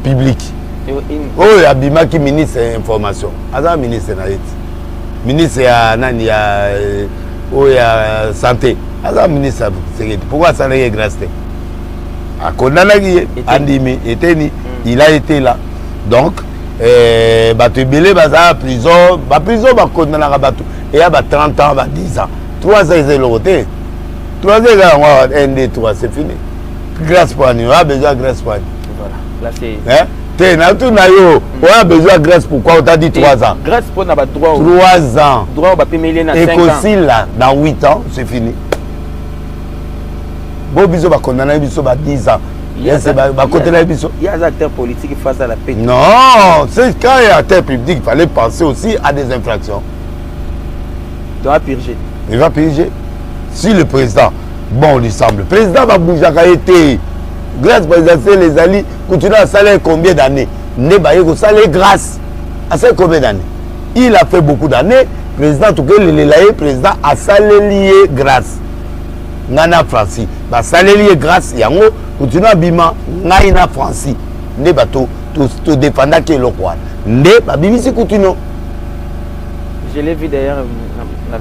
publiques. Oh, il y a Bima qui ministre information. Azan ministre Naït. Ministre Nani ya santé. Azan ministre sécurité. Pourquoi ça n'est pas grâce? Il a été là. Donc, Batubile Baza prison, prison et il y a 30 ans, 10 ans. 3 ans, c'est le côté. 3 ans, un des 3, c'est fini. Grâce pour nous, on a besoin de grâce pour nous. Voilà, là c'est. On a besoin de grâce pourquoi on t'a dit 3 ans. Grâce pour nous, 3 ans. Droit au papier mêlé dans 5 ans. Et qu'aussi là, dans 8 ans, c'est fini. Bon, bisous, va condamner bisous, 10 ans. Il y a des acteurs politiques face à la paix. Non, c'est quand il y a un acteur public, il fallait penser aussi à des infractions. Il doit purger. Il va purger. Si le président, bon, il semble, le président va bouger à été, grâce présidentielle, les alliés, continuent à salaire combien d'années? Ne pas y salaire grâce. À ça combien d'années? Il a fait beaucoup d'années. Président, en tout cas, le président a salaire lié grâce. Nana Francis, bah salaire grâce yango continue à bima naina Francis ne bato to défendre que le roi ne ba bimisi continue. Je l'ai vu d'ailleurs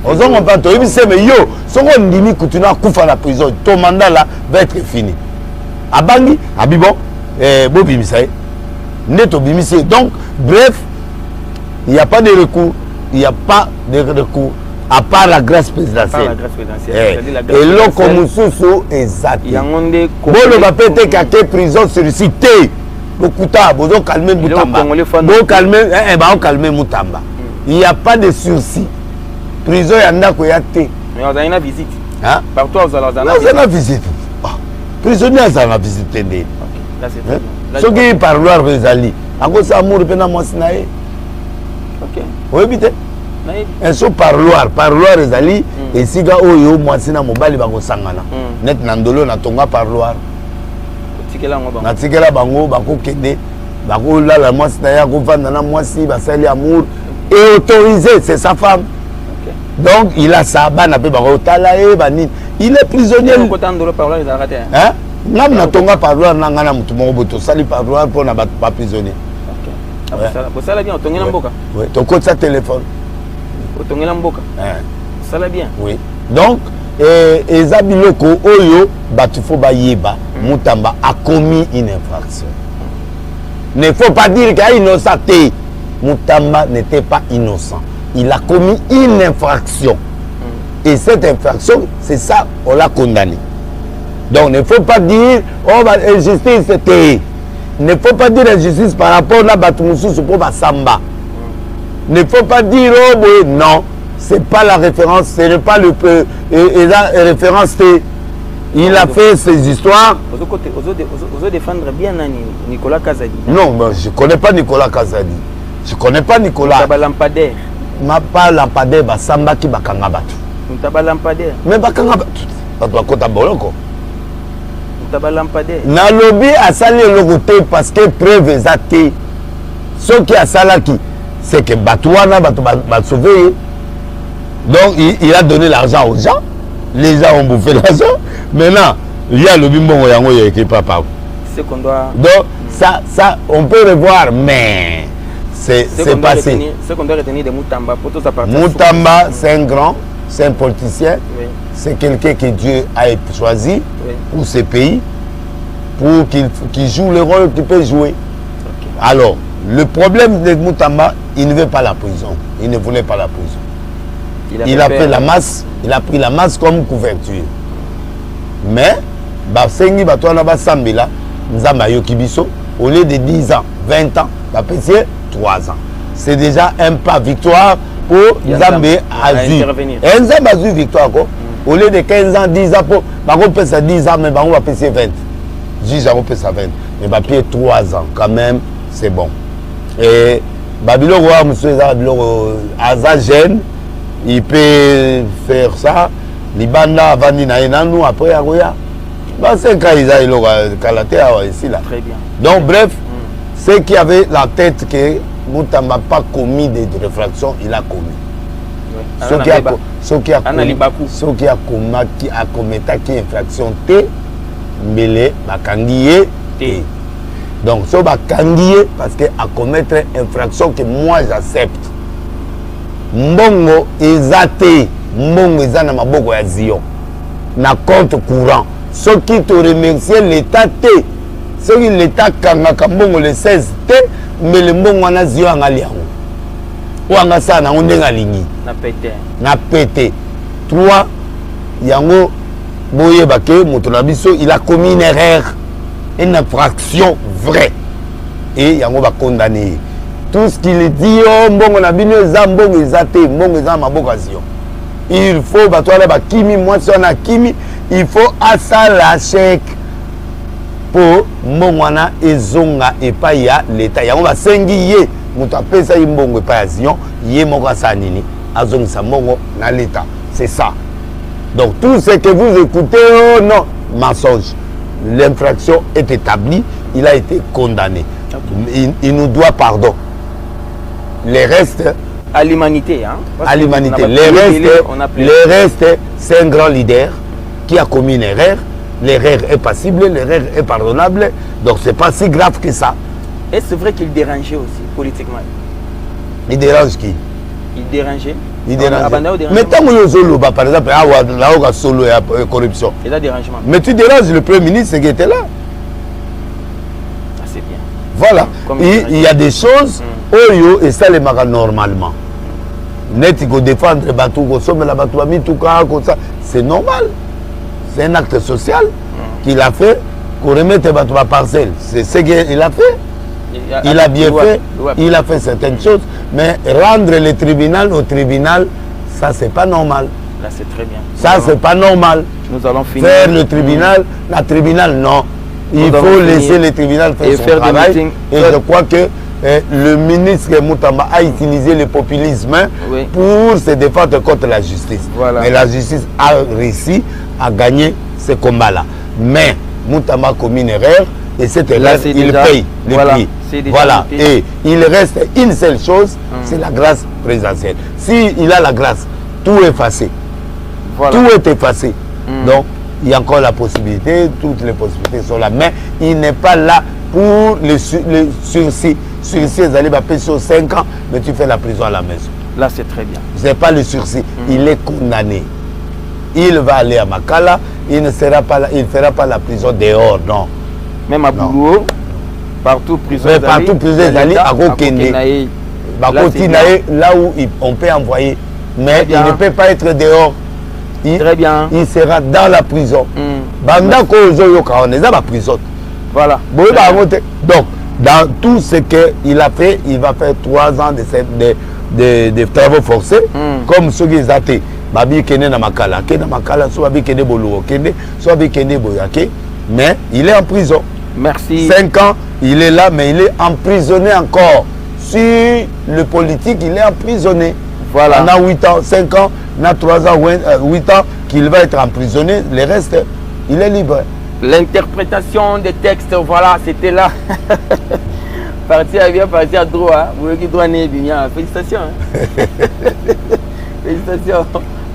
aux hommes on parle to mais yo soko ndimi continue à kufa la prison ton mandat là va être fini abangi abibon bo bimisa ne to bimisi donc bref il n'y a pas de recours, il n'y a pas de recours à part la grâce présidentielle. Et là, comme Soussou est zappé. Bon, le va péter qu'à prison sollicité. Beaucoup de vous calmez Moutamba. Vous calmez Moutamba. Il n'y a pas de sursis. Prison, il y en a qui a été. Mais on a une visite. Partout, vous avez une visite. Prisonniers, vous avez une visite. Là, c'est ce qui parle à Rézali. En gros, ça amour, il y a un ok. Oui, vite. Un so parloir ezali et si ga oyo mwasi na mobali bango sangana net na ndolo na tonga parloir na tikela bango bako kende bako lala mwasi na ya ko vanda na mwasi basali amour et autorisé c'est sa femme. Donc il a sa bana pe bako tala e bani il est prisonnier ko tandolo parloir ils arrêté hein ngam na tonga parloir na ngana mutu mo boto sali parloir pour na ba prisonnier. OK ça la bien tongela mboka oui to ko sa téléphone Otongela mboka. Ça va bien. Oui. Donc, Ezabiloko Oyo, Batufo Bayeba, Moutamba a commis une infraction. Il ne faut pas dire qu'il est innocent. Moutamba n'était pas innocent. Il a commis une infraction. Et cette infraction, c'est ça, on l'a condamné. Donc, il ne faut pas dire, oh, injustice, c'était. Il ne faut pas dire injustice par rapport à Batumusu pour Basamba. Il ne faut pas dire oh oui, non, c'est pas la référence, ce n'est pas le la référence. Il a fait ces histoires. Vous défendre bien Nicolas Kazadi. Non, mais je ne connais pas Nicolas Kazadi. Je ne connais pas Nicolas. Pas lampadaire. Ma pas lampadaire, bah samba qui bakanga batu. Pas lampadaire. Mais bakanga batu. Ça doit compter boloko. Pas lampadaire. Na lobby a salé le côté parce que preuve exacte. Ce qui a salaki. C'est que Batouana va sauver. Donc il a donné l'argent aux gens. Les gens ont bouffé l'argent. Maintenant, il y a le bimbon qui est pas par. C'est qu'on doit. Donc ça, on peut revoir, mais c'est passé. Ce qu'on doit retenir de Moutamba pour tous appartenir. Moutamba, c'est un grand, c'est un politicien. Oui. C'est quelqu'un que Dieu a choisi pour ce pays, pour qu'il joue le rôle qu'il peut jouer. Okay. Alors, le problème de Moutamba, il ne veut pas la prison. Il ne voulait pas la prison. Il a fait la masse, il a pris la masse comme couverture. Mais, Basengi Batouana Basambila, Nzamba Yokibiso, au lieu de 10 ans, 20 ans, Bapessier 3 ans. C'est déjà un pas victoire pour Nzambé Azu. Et Nzambé Azu victoire, au lieu de 15 ans, 10 ans, pour Baron ça 10 ans, mais Baron va passer 20. 10 ans, on peut ça 20. Mais Bapier 3 ans, quand même, c'est bon. Et Babylon, monsieur Aza jeune, il peut faire ça. Libanda, Vandi Naïnanou, après Agoya. C'est quand ils ont Kalaté ici là. Très bien. Donc, bref, ceux qui avaient la tête que Moutamba n'a pas commis des réfractions, il a commis. Ceux qui a commis qui infraction T, mêlé, bakangié T. Donc, ce bakangié, parce qu'il a commettre une infraction que moi j'accepte. Mbongo ezate, mbongo ezana maboko ya Zion. Na compte courant. Ceux qui te remercient l'État T. Ceux qui l'État kangaka mbongo le 16 T, mais le mbongo na Zion ngaliango. Wanga sana onde ngalingi. Na pété. 3 yango boye bake motonabiso, il a commis une erreur, une infraction vraie. Et yango va condamner. Tout ce qu'il dit, oh, mbongo na bino ezambongo ezate, mbongo ezama maboka Zion. Il faut battre ba kimi, moi si on a kimi, il faut asa la chèque pour mbongwana ezonga et pas ya l'état. Yango ba sengi ye, muto apesa mbongo et pas Zion, ye moko asa nini, azongi sa mbongo na l'état. C'est ça. Donc tout ce que vous écoutez, oh non, mensonge. L'infraction est établie, il a été condamné. Il nous doit pardon. Les restes à l'humanité, hein? À l'humanité. Les restes, c'est un grand leader qui a commis une erreur. L'erreur est passible, l'erreur est pardonnable. Donc c'est pas si grave que ça. Et c'est vrai qu'il dérangeait aussi politiquement. Il dérange qui? Il dérangeait. Il dérange. Mais tant que solo, par exemple, là solo et corruption. Et là dérangement. Mais tu déranges le Premier ministre qui était là. Ah, c'est bien. Voilà. Il y a des choses. Oyo et ça les marque normalement. Net il faut défendre bateau, consommer la bateau, comme ça, c'est normal. C'est un acte social qu'il a fait pour remettre bateau à parcelle. C'est ce qu'il a fait. Il a bien fait. Il a fait certaines choses, mais rendre le tribunal au tribunal, ça c'est pas normal. Là c'est très bien. Ça c'est pas normal. Nous allons finir. Faire le tribunal, la tribunal non. Il faut laisser le tribunal faire son travail. Et je crois que le ministre Moutamba a utilisé le populisme pour se défendre contre la justice. Voilà. Mais la justice a réussi à gagner ce combat-là. Mais Moutamba a commis une erreur et cette erreur, il paye le prix. Voilà. Et il reste une seule chose, c'est la grâce présidentielle. S'il a la grâce, tout est effacé. Voilà. Tout est effacé. Donc, il y a encore la possibilité, toutes les possibilités sont là. Mais il n'est pas là pour le sursis. Sursis, ils allaient payer sur 5 ans, mais tu fais la prison à la maison. Là, c'est très bien. Ce n'est pas le sursis. Il est condamné. Il va aller à Makala, il ne fera pas la prison dehors, non. Même à Boulou, partout prison. Mais partout prison, ils à Kokende. Là où on peut envoyer. Mais il ne peut pas être dehors. Très bien. Il sera dans la prison. Banda Kozoyoka, on est dans la prison. Voilà. Donc, dans tout ce qu'il a fait, il va faire 3 ans de travaux forcés, comme ceux qui ont été. Babi Kene na Makala, soit Babi Kene Bolo, soit Babi Kene Boyake, mais il est en prison. Merci. 5 ans, il est là, mais il est emprisonné encore. Sur le politique, il est emprisonné. Voilà. On a 8 ans, 5 ans, on a 3 ans, 8 ans qu'il va être emprisonné. Le reste, il est libre. L'interprétation des textes, voilà, c'était là. Parti à bien, parti à droit. Vous voyez qui doit naître bien. Félicitations. Félicitations.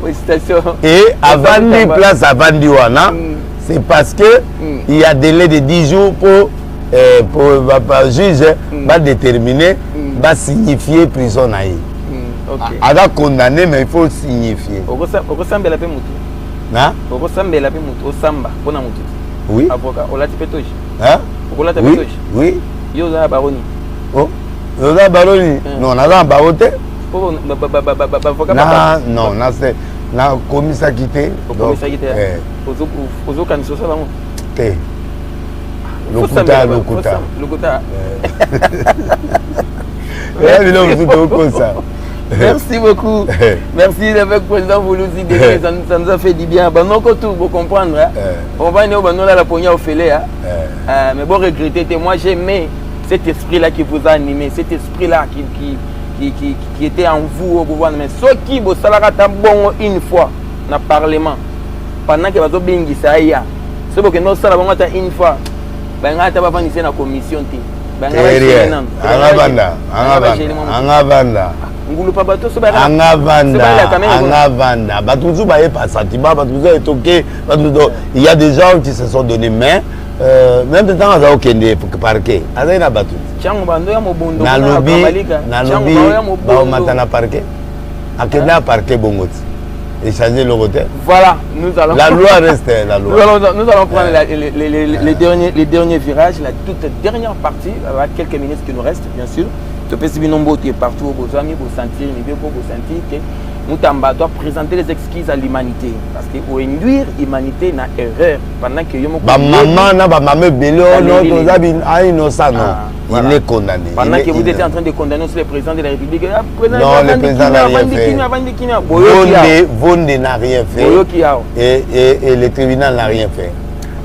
Félicitations. Et avant de place à Vandiwana, c'est parce que il y a délai de 10 jours pour le juge va déterminer, va signifier prison. Il va condamner, mais il faut signifier. Oui. Avocat, on l'a dit pétoche. Hein? Oui. Oui. Yosa Baroni. Oh. Yosa Baroni. Non, on a un baroté. Non, na komisa quitté. Komisa quitté. Ozo kanisa ça bango. Te. Lokuta. Merci beaucoup. Merci avec président Voulouzi. Ça nous a fait du bien. Bah non, tout pour comprendre. On va nous la poignée au filet. Mais bon, regretter. Moi, j'aimais cet esprit-là qui vous a animé, cet esprit-là qui était en vous au gouvernement. Mais ceux qui vous salara bon une fois dans le Parlement, pendant que vous avez bien dit ça, ceux qui nous salara une fois, ben on a pas vendu la commission. Il y a des gens qui se sont donné main. Même temps on a aucun parquet. Voilà, nous allons. La loi reste la loi. Nous allons prendre les derniers virages, la toute dernière partie, avec quelques minutes qui nous restent, bien sûr. Tu peux si nombre tu es partout, vos amis, vous sentir, vous sentir que Moutamba doit présenter les excuses à l'humanité. Parce que pour induire l'humanité dans l'erreur, pendant que il est condamné. Pendant que vous étiez en train de condamner le président de la République, non, le président n'a rien fait. Vonde n'a rien fait. Et le tribunal n'a rien fait.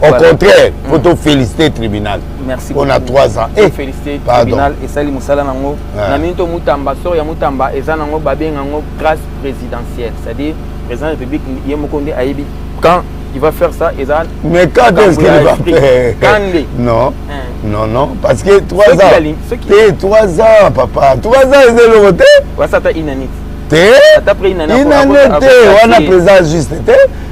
Au contraire, il faut te féliciter le tribunal. Merci beaucoup. On a 3 ans. Et féliciter le tribunal. Et ça, Moussala Nango. Naminto Moutamba, Soria Moutamba, et ça Nango Babé Nango, grâce présidentielle. C'est-à-dire, le président de la République, Yemokonde Aïbi, quand il va faire ça, et ça. Mais quand est-ce qu'il va faire? Quand non. Non, parce que 3 ans. 3 ans, papa. 3 ans, c'est le voté. Ça t'a inanite. Inanite, on a président juste.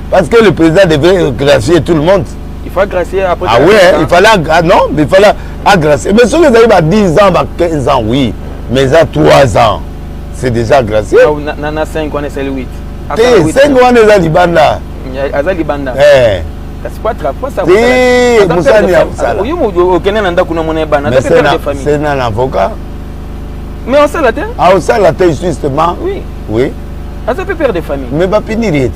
Parce que le président devait gracier tout le monde. Il faut gracier après. Ah oui, il fallait non, mais il fallait gracier. Mais si vous avez 10 ans, 15 ans, oui. Mais à 3 ans, c'est déjà gracié. Nana 5 ans, c'est le 8. 5 ans, c'est le Libanda. C'est Libanda. C'est pas très ça. C'est un avocat. Mais on sait la tête. Ah, on sait la tête, justement. Oui. Oui. Ça peut perdre des familles. Mais pas pénirier.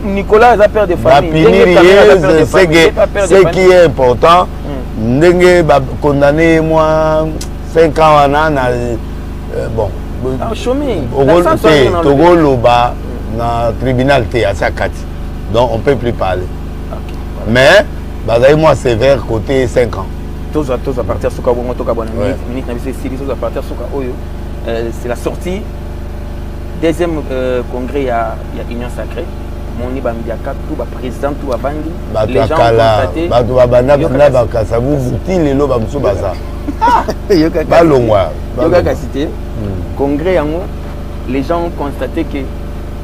Nicolas a perdu des familles. Ce qui est important, Ndenge condamné moi 5 ans bon. Chômé. Togolo ba na tribunal te à Sakati. Donc on peut plus parler. Mais moi sévère côté 5 ans. Tous à partir de c'est la sortie. Deuxième congrès, il y a Union Sacrée. Moni Bambiaka, tout va président, tout va Bandi. Les gens ont constaté. Congrès, les gens ont constaté qu'il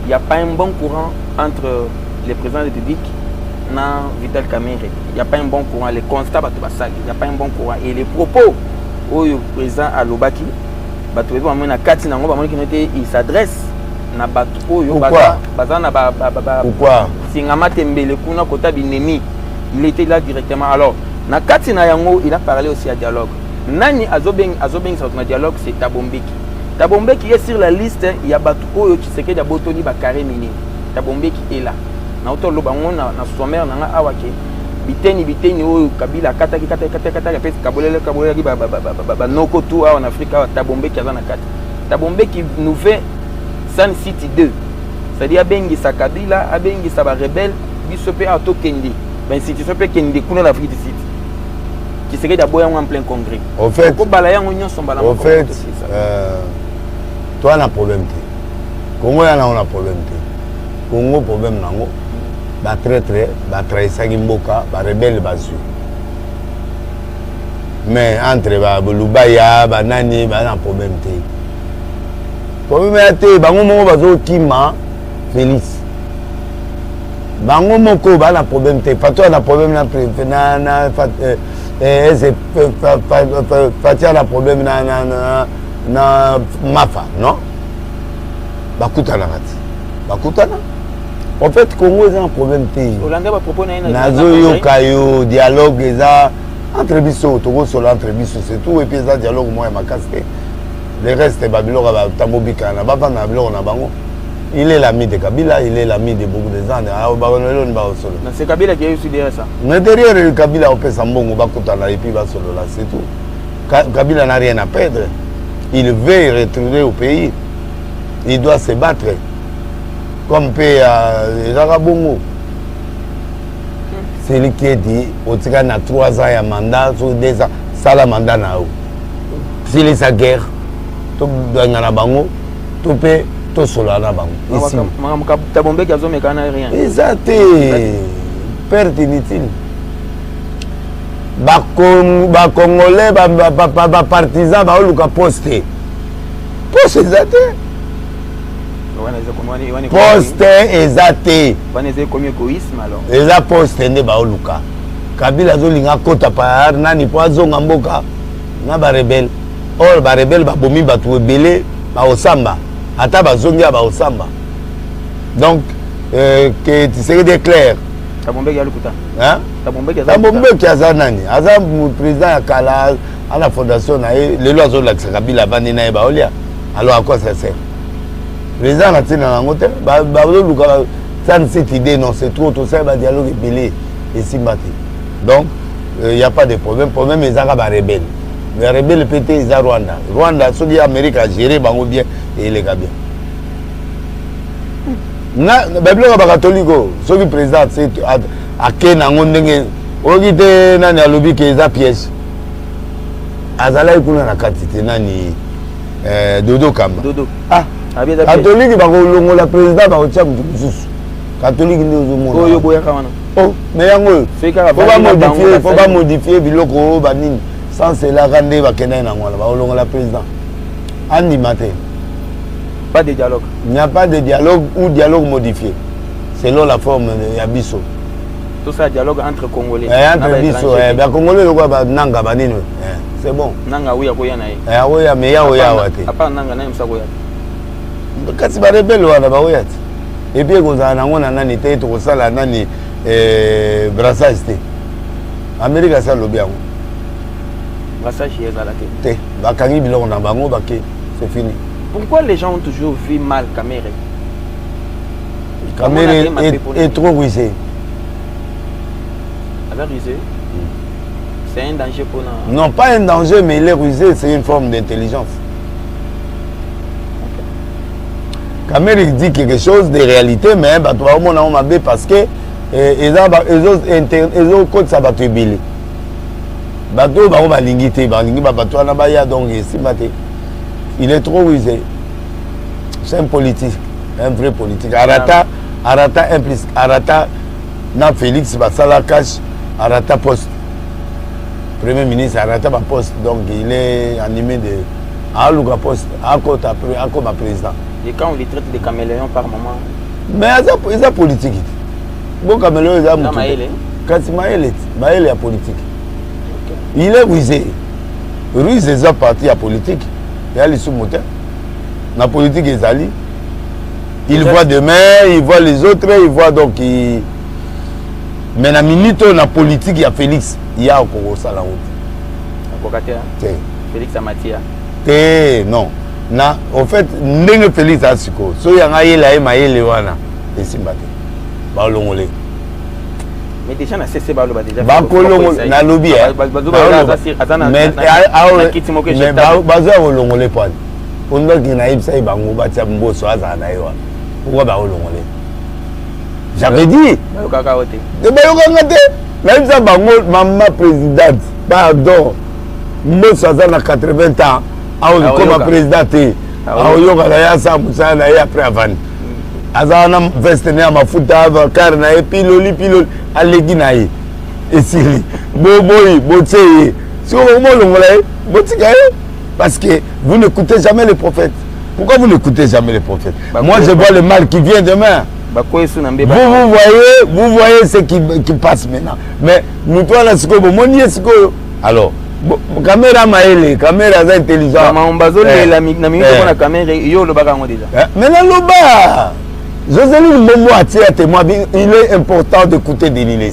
n'y a pas un bon courant entre les présidents de la République et Vital Kamerhe. Il n'y a pas un bon courant. Les constats, il n'y a pas un bon courant. Et les propos au président Alobaki, il s'adresse na pourquoi il était là directement. Alors na katina yango il a parlé aussi à dialogue. Nani azobeng sur dialogue, c'est Tabombeki est sur la liste. Il y a batu oyo Tshisekedi da botoni ba carré mini. Tabombeki est là na otolo bango na sommaire na awake biteni oyo Kabila kata pesa kabolele ba noko tout en Afrique. Tabombeki azana kata. Tabombeki nous fait San City 2. C'est-à-dire Bengi Sakabila, Abengi Saba rebelle, Bisope Auto Kendi. Ben si tu sais Kendi, kuna l'Afrique du Sud. Qui serait d'abord en plein congrès. Au fait, toi on a problème. Congo on a problème. Congo problème nango. Ba très ba trahissaki mboka, ba rebelle basu. Mais entre ba Lubaya, ba nani, ba na problème té. Problème té, bango moko bazo kima Félix. Bango moko ba na problème té. Fatou na problème na Fatia na problème na Mafa, non? Bakutana kati. Bakutana. En fait, Congo est un problème. Hollandais va proposer un dialogue. Dialogue entre biso, Togo sur l'entre biso, c'est tout. Et puis ça dialogue moi ma casse. Le reste, Babylone, Tamobika, Nababa, Nablon, Nabango. Il est l'ami de Kabila, il est l'ami de beaucoup de gens. C'est Kabila qui a eu derrière ça. Mais derrière Kabila, on peut s'embongo, Bakutana et puis Basolo, là, c'est tout. Kabila n'a rien à perdre. Il veut retourner au pays. Il doit se battre. Comme paye à Zarabongo. C'est lui qui a dit, au Tigana a 3 ans à mandat, sur 2 ans, ça la mandat n'a pas. S'il est sa guerre, tout doit y avoir tout peut, tout cela n'a pas. Ici. Tabombé qui a zoomé canard rien. Exact. Perte inutile. Congolais, partisans, ils posté. Poste exact. Poste exact. Eza poste nde baoluka. Kabila zolinga kota pa nani po azonga mboka na ba rebelle. Or ba rebelle ba bomi batu ebele ba osamba. Ata bazongi ba osamba. Donc que tu serais de clair. Tabombé ya lukuta. Hein? Tabombé qui a nani. Aza président ya kala à la fondation na le lozo la Kabila bandi na ba olia. Alors à quoi ça sert? Les gens là tiennent en côté, ça ne cette idée non, c'est trop tout ça, dialogue est belé et si battu. Donc il n'y a pas de problème. Problème les Arabes rebelles. Les rebelles pété ils Rwanda. Rwanda, ceux qui Amérique a géré bango bien et les gars bien. Na Bible ba catholique, ceux qui président c'est à Kenya ngondenge, ogite nani alobi ke za piège. Azala ikuna na katite nani Dodo Kamba. Dodo. Ah. Catholique, la président va au Tchad. Catholique, nous oh, mais il faut pas modifier Biloko Banine. Sans cela, rendre la président. Andi Maté. Pas de dialogue. Il n'y a pas de dialogue ou dialogue modifié. Selon la forme de Yabiso. Tout ça, dialogue entre Congolais. Entre Biso, les Congolais, Nanga Banine. C'est bon. Nanga, oui, oui, oui, mais il y a à part Nanga, il y a kasi ba rebelle wana ba oyat et puis kozana nango na nani te to kosala nani brassage te Amérique ça lobi yango brassage ezala te bakangi biloko na bango bake c'est fini. Pourquoi les gens ont toujours vu mal Kamere est trop rusé. Alors rusé c'est un danger pour nous. Non, pas un danger, mais il est rusé, c'est une forme d'intelligence. Kamere dit quelque chose de réalité, mais parce que ils ont code ça bateau bilé. Bateau ba lingité, bateau na baya donc il est trop rusé. C'est un politique, un vrai politique. Arata implique Arata na Félix Basala cache Arata poste. Premier ministre Arata ba poste, donc il est animé de Aluga poste, à côté après à comme président. Et quand on les traite de caméléons par moment. Mais ils sont politiques. Bon caméléon, ils sont politiques. Quand il est politique. Il est rusé. Rusé, ils sont partis à politique. Il y a les sous-moteurs. La politique est allée. Il voit demain, il voit les autres, il voit donc. Mais la minute où la politique, il y a Félix. Il y a au Congo, ça la route. Félix Amatia. Non. Na en fait ndenge Félix asiko so yanga yela mayele wana esimbate ba longolé mais déjà na cessé ba lo ba déjà ba kolongo na lobby mais bazo longolé point on doit gina ibsa ibango ba tia mboso azana yo pourquoi ba longolé j'avais dit kaka wote de ba yo ngate même ça bango maman présidente pardon mboso azana 80 ans. Comme président, après avant. Azana veste na mafuta car na piloli alegi na ye. Esili. Boboyi, botseye. Si on molongolé, botikaye parce que vous n'écoutez jamais les prophètes. Pourquoi vous n'écoutez jamais les prophètes? Moi je vois le mal qui vient demain. Vous voyez ce qui passe maintenant. Mais nous toi là ce que vous alors caméra maëlle, caméra intelligente. Mais là, Joséline Momo a tiré témoin. Il est important d'écouter Deniles.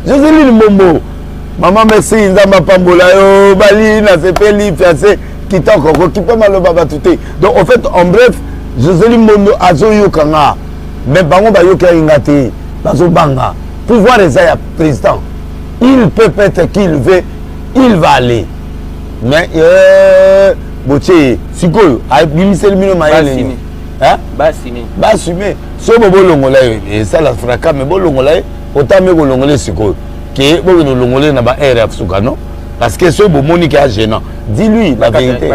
Joséline Momo, maman merci, Nzamba Pambola, Bali, Nasepeli, fiancé, kitoko okipe maloba batute. Donc en fait en bref Joseli Mondo azoyo kanga mais bango bayoka ingati bazo banga pouvoir eza président. Il peut être qu'il veut, il va aller. Mais boche sikoyo abimiseli mino mayele. Hein? Basime. So bobo longola et ça la fraka mais bo longola autant me ko longola sikoyo. Que bo no longola na ba air Afrika non? Parce que ce beau monique est gênant. Dis-lui la vérité.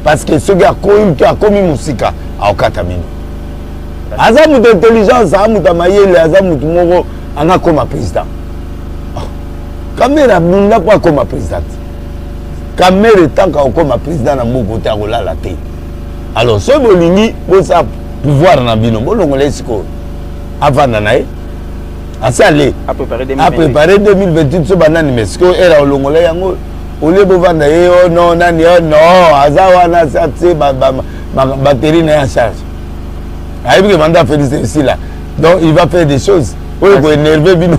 Parce que ce gars qui a commis Moussika a Okatamino. Azamou d'intelligence, Azamou Tamayele, Azamou Tumoro, on a comme président. Kamera n'a pas comme président. Kamera est tant comme président dans mon côté à la tête. Alors, ce Bolini, vous avez pouvoir dans la vie, vous l'avez avant d'anaï. À préparer 2028 ce banane mais ce que era olongola yango ole bovanda oh non nani oh non azawa na satse batterie na charge aïe manda Félix ici là donc il va faire des choses pour énerver bino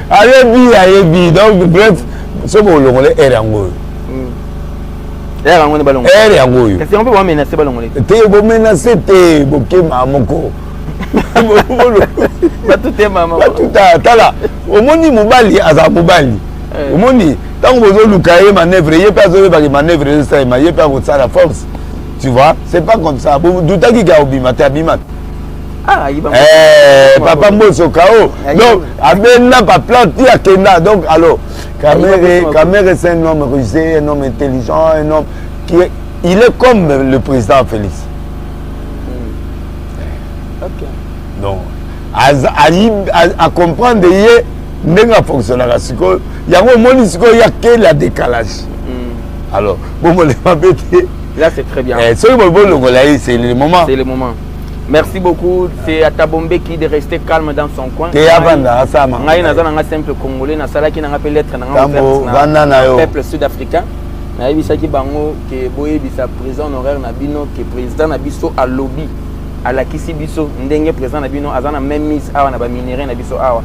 ayebi donc bref ce olongola era yango era yango ne balongo era yango est-ce qu'on peut menacer balongo te bo menacer te bokema moko Batuté maman. Batuta tala. Omoni mobali aza mobali. Omoni tant que vous lukaye manœuvre, il pas zo ba manœuvre ça, mais il pas ça la force. Tu vois, c'est pas comme ça. Douta qui ga obima ta bimat. Ah, il va. Papa Moso kao. Donc abena pas plan ti akenda. Donc alors Kamere c'est un homme rusé, un homme intelligent, un homme qui est, il est comme le président Félix. OK. Non. À comprendre il fonctionne il y a un moment il y a quel décalage. Alors bon là c'est très bien. C'est le moment. C'est le moment. Merci beaucoup. C'est à Tabombe qui de rester calme dans son coin. Simple congolais na sala qui n'a pas lettre na peuple sud-africain. Na yebisaki bango que boye bisa président honoraire na bino que président na biso a lobby à la kisi biso ndenge président na bino azana même mise awa na ba minerai na biso awa.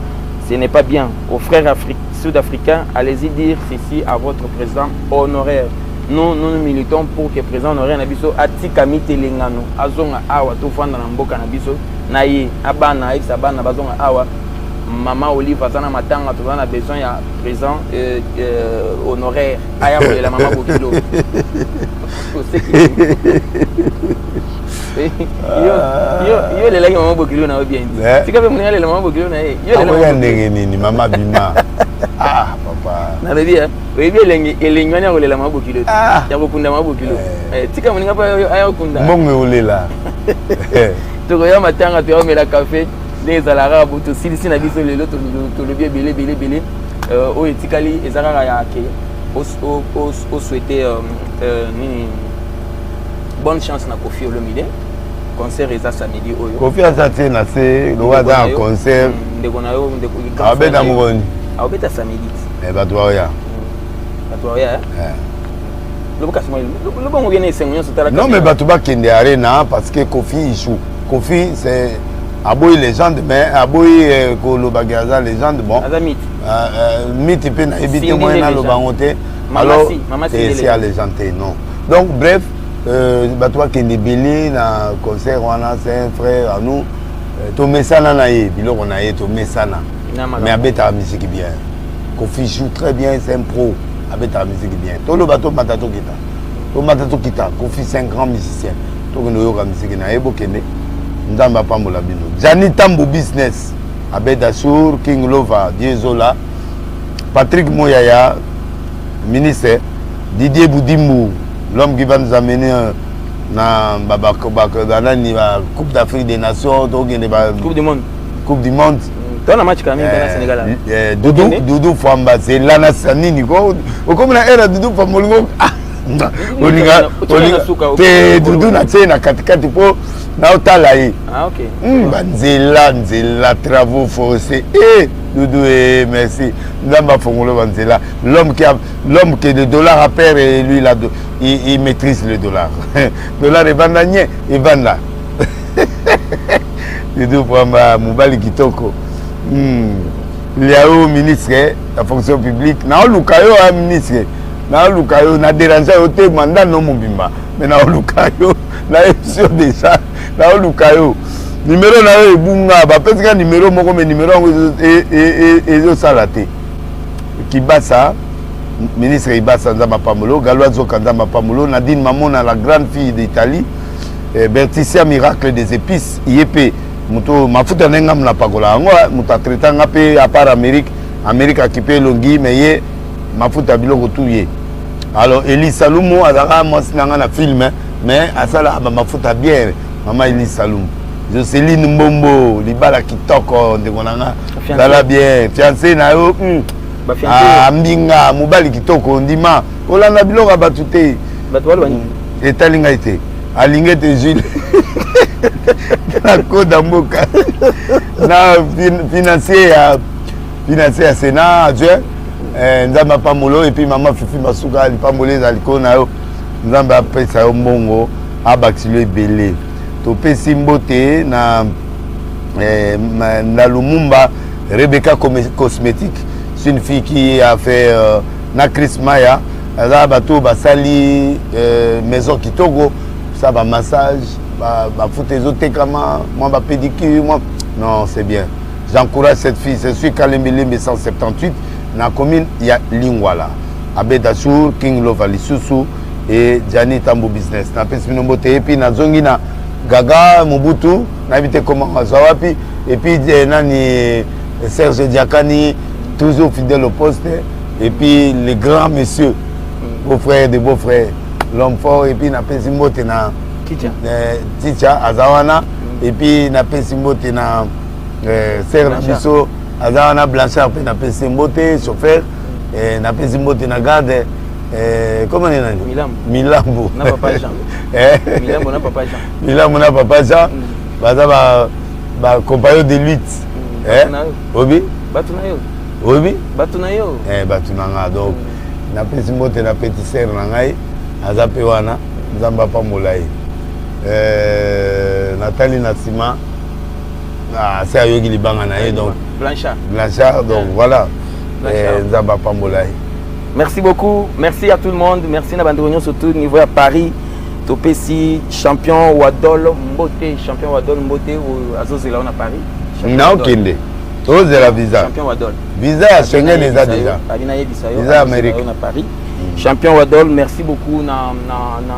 Ce n'est pas bien. Aux frères sud-africains, allez-y dire ceci à votre président honoraire. Nous militons pour que le président honoraire Nabiso atikami telengano azonga awa to fanda na mboka Nabiso na ye abana ex abana bazonga awa mama Olive azana matanga to na besoin ya président honoraire aya ko la mama Bokilo. Yo le la mama Bokilo na bien. Sika pe munela la mama Bokilo na ye. Yo le la ndenge nini mama bima. Ah papa. Na bebia, webi elenganya ko le la mama Bokilo. Ya ko kunda mama Bokilo. Tika muninga pa aya kunda. Mbongo olela. To ko ya matanga to ya mela café les alara buto silisi na biso lelo to le bien belé o etikali ezara ya ke o souhaiter bonne chance na Kofi Olomide. Concert eza samedi oyo. Kofi azate na se lo waza concert. Ndeko na yo ndeko abeta mugoni. Abeta samedi. Batwa ya. Batwa ya. Le boka simo le bon ngene sengonyo sotala. Non mais batuba kende arena parce que Kofi joue. Kofi c'est aboy légende mais aboy ko lo bagaza légende bon. Azamit. Mythe pe na ebité moyen na lo bangote. Alors c'est à légende non. Donc bref Batoua Kendebele na concert wana c'est un frère à nous to mesana na ye biloko on a ye to mesana mais abeta musique bien Kofi joue très bien c'est un pro abeta musique bien to le bateau matato kita Kofi c'est un grand musicien to no yoka musique na ebo kende ndamba pambola bino Jani Tambo business abeta sur King Lova Diezola Patrick Moyaya ministre Didier Boudimou l'homme qui va nous amener na Coupe d'Afrique des Nations, Coupe du Monde. Coupe du Monde. Dans la match quand même au Sénégal. Doudou Famba, c'est Lana Sanini. Comme la era Doudou Famolgo. Doudou na tse na katikati po na otalaye. Ah OK. Nzela travaux forcés. Doudou merci. Ndamba Fongolo Banzela. L'homme qui le dollar a peur et lui il maîtrise le dollar. Dollar est bandanier et banda. Doudou Famba Moubali Kitoko. Il y a au ministre la fonction publique. Na lukayo a ministre. na luka yo na déranger yo te mandat no mobimba mais na luka yo na sûr déjà na luka yo numéro na yo ebunga ba pesika numéro moko mais numéro ezo sala te Kibasa ministre Ibasa Nzamba Pamolo Galois Zoka Nzamba Pamolo Nadine Mamona la grande fille d'Italie Berticia Miracle des épices IEP muto mafuta nenga mna pakola ngo muta traitanga pe à part Amérique occupé longi mais ye mafuta biloko tuye alors Eli Salumo azaka mosinanga na film mais asala mafuta bien mama Eli Salumo Joseline Mbombo libala kitoko ndekonanga dala bien fiancé na yo ambinga mobali kitoko ndima olanda biloko batute etalinga ite alingete Jules na koda mboka na financier ya Sénat adjoint Nzamba Pamolo et puis maman Fifi Masuka lipamboleza likona yo Nzamba apesa yo mbongo abakisilo ebele topesi mbote na Lumumba Rebecca Cosmétique. C'est une fille qui a fait na Chris Maya bateau basali maison Kitogo ça va massage ba photo tekama moi ba pédicure moi non c'est bien j'encourage cette fille je suis Kalembelembe 178 na commune il y a Lingwala Abedassour King Lova Lisusu et Jani Tambo Business na pesi nombote et puis na zongi na Gaga Mobutu na vite comment zawapi et puis nani Serge Diakani toujours fidèle au poste et puis les grands messieurs beaux-frères des beaux-frères l'homme fort et puis na pesimbote na Ticha Azawana et puis na pesimbote na Serge Bisso Azawana Blanchard pe na pesimbote chauffeur et na pesimbote na garde comment on est Milambo na papa Jean Milambo na papa Jean Milambo na papa Jean baza ba compagnon de lutte obi batunayo obi batunayo batunanga donc na pesi mbote na petit sœur na ngai aza pe wana Nzamba Pambola Nathalie Nassima c'est ayoki libanga na ye donc Blanchard donc voilà Nzamba Pambola. Merci beaucoup, merci à tout le monde, merci na bandonyo surtout niveau à Paris topesi champion Wadol Mbote au Azozela on à Paris non kende ose la visa champion Wadol visa à Schengen déjà visa Amérique on à Paris champion Wadol merci beaucoup na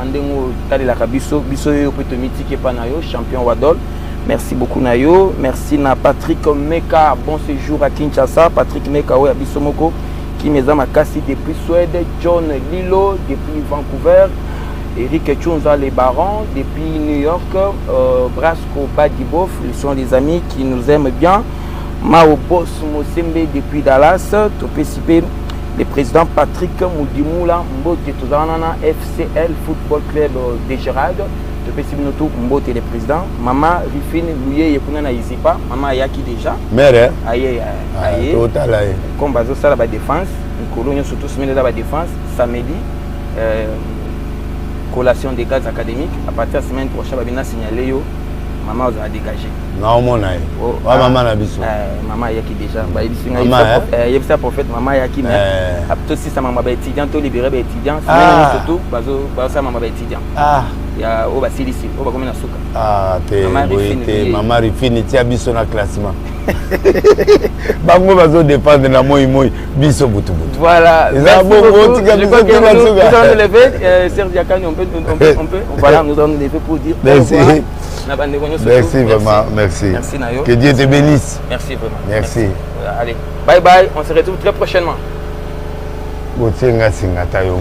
ndengo tali la kabiso biso yo peut mythique pa na yo champion Wadol merci beaucoup na yo merci na Patrick Meka bon séjour à Kinshasa Patrick Meka ouais biso moko qui me zama kasi depuis Suède John Lilo depuis Vancouver Eric Chunza les Barons depuis New York Brasco Badibof ils sont des amis qui nous aiment bien Mao Boss Mosembe depuis Dallas topesipe le président Patrick Moudimoula Mbote tozana FCL Football Club de Gérald topesipe noto Mbote le président Mama Rifine Louye yekuna na Isipa Mama Yaki déjà mère aye total aye comme bazo sala ba défense Cologne surtout semaine de la défense samedi collation des gaz académiques à partir de la semaine prochaine babina signaler yo maman a dégagé non mon aïe maman na biso maman yaki déjà ba yebisa prophète maman yaki mais après si ça maman ba étudiant to libéré ba étudiant semaine surtout bazo ça maman ba étudiant ya o ba silisi o ba comme na suka te maman Rifini tia biso na classement bango bazo dépendre na moi biso butu voilà ça bon tika biso ke na suka nous allons lever Serge Diakani on peut voilà nous allons lever pour dire merci merci vraiment merci Nayo que Dieu te bénisse merci vraiment merci allez bye bye on se retrouve très prochainement botenga singa tayo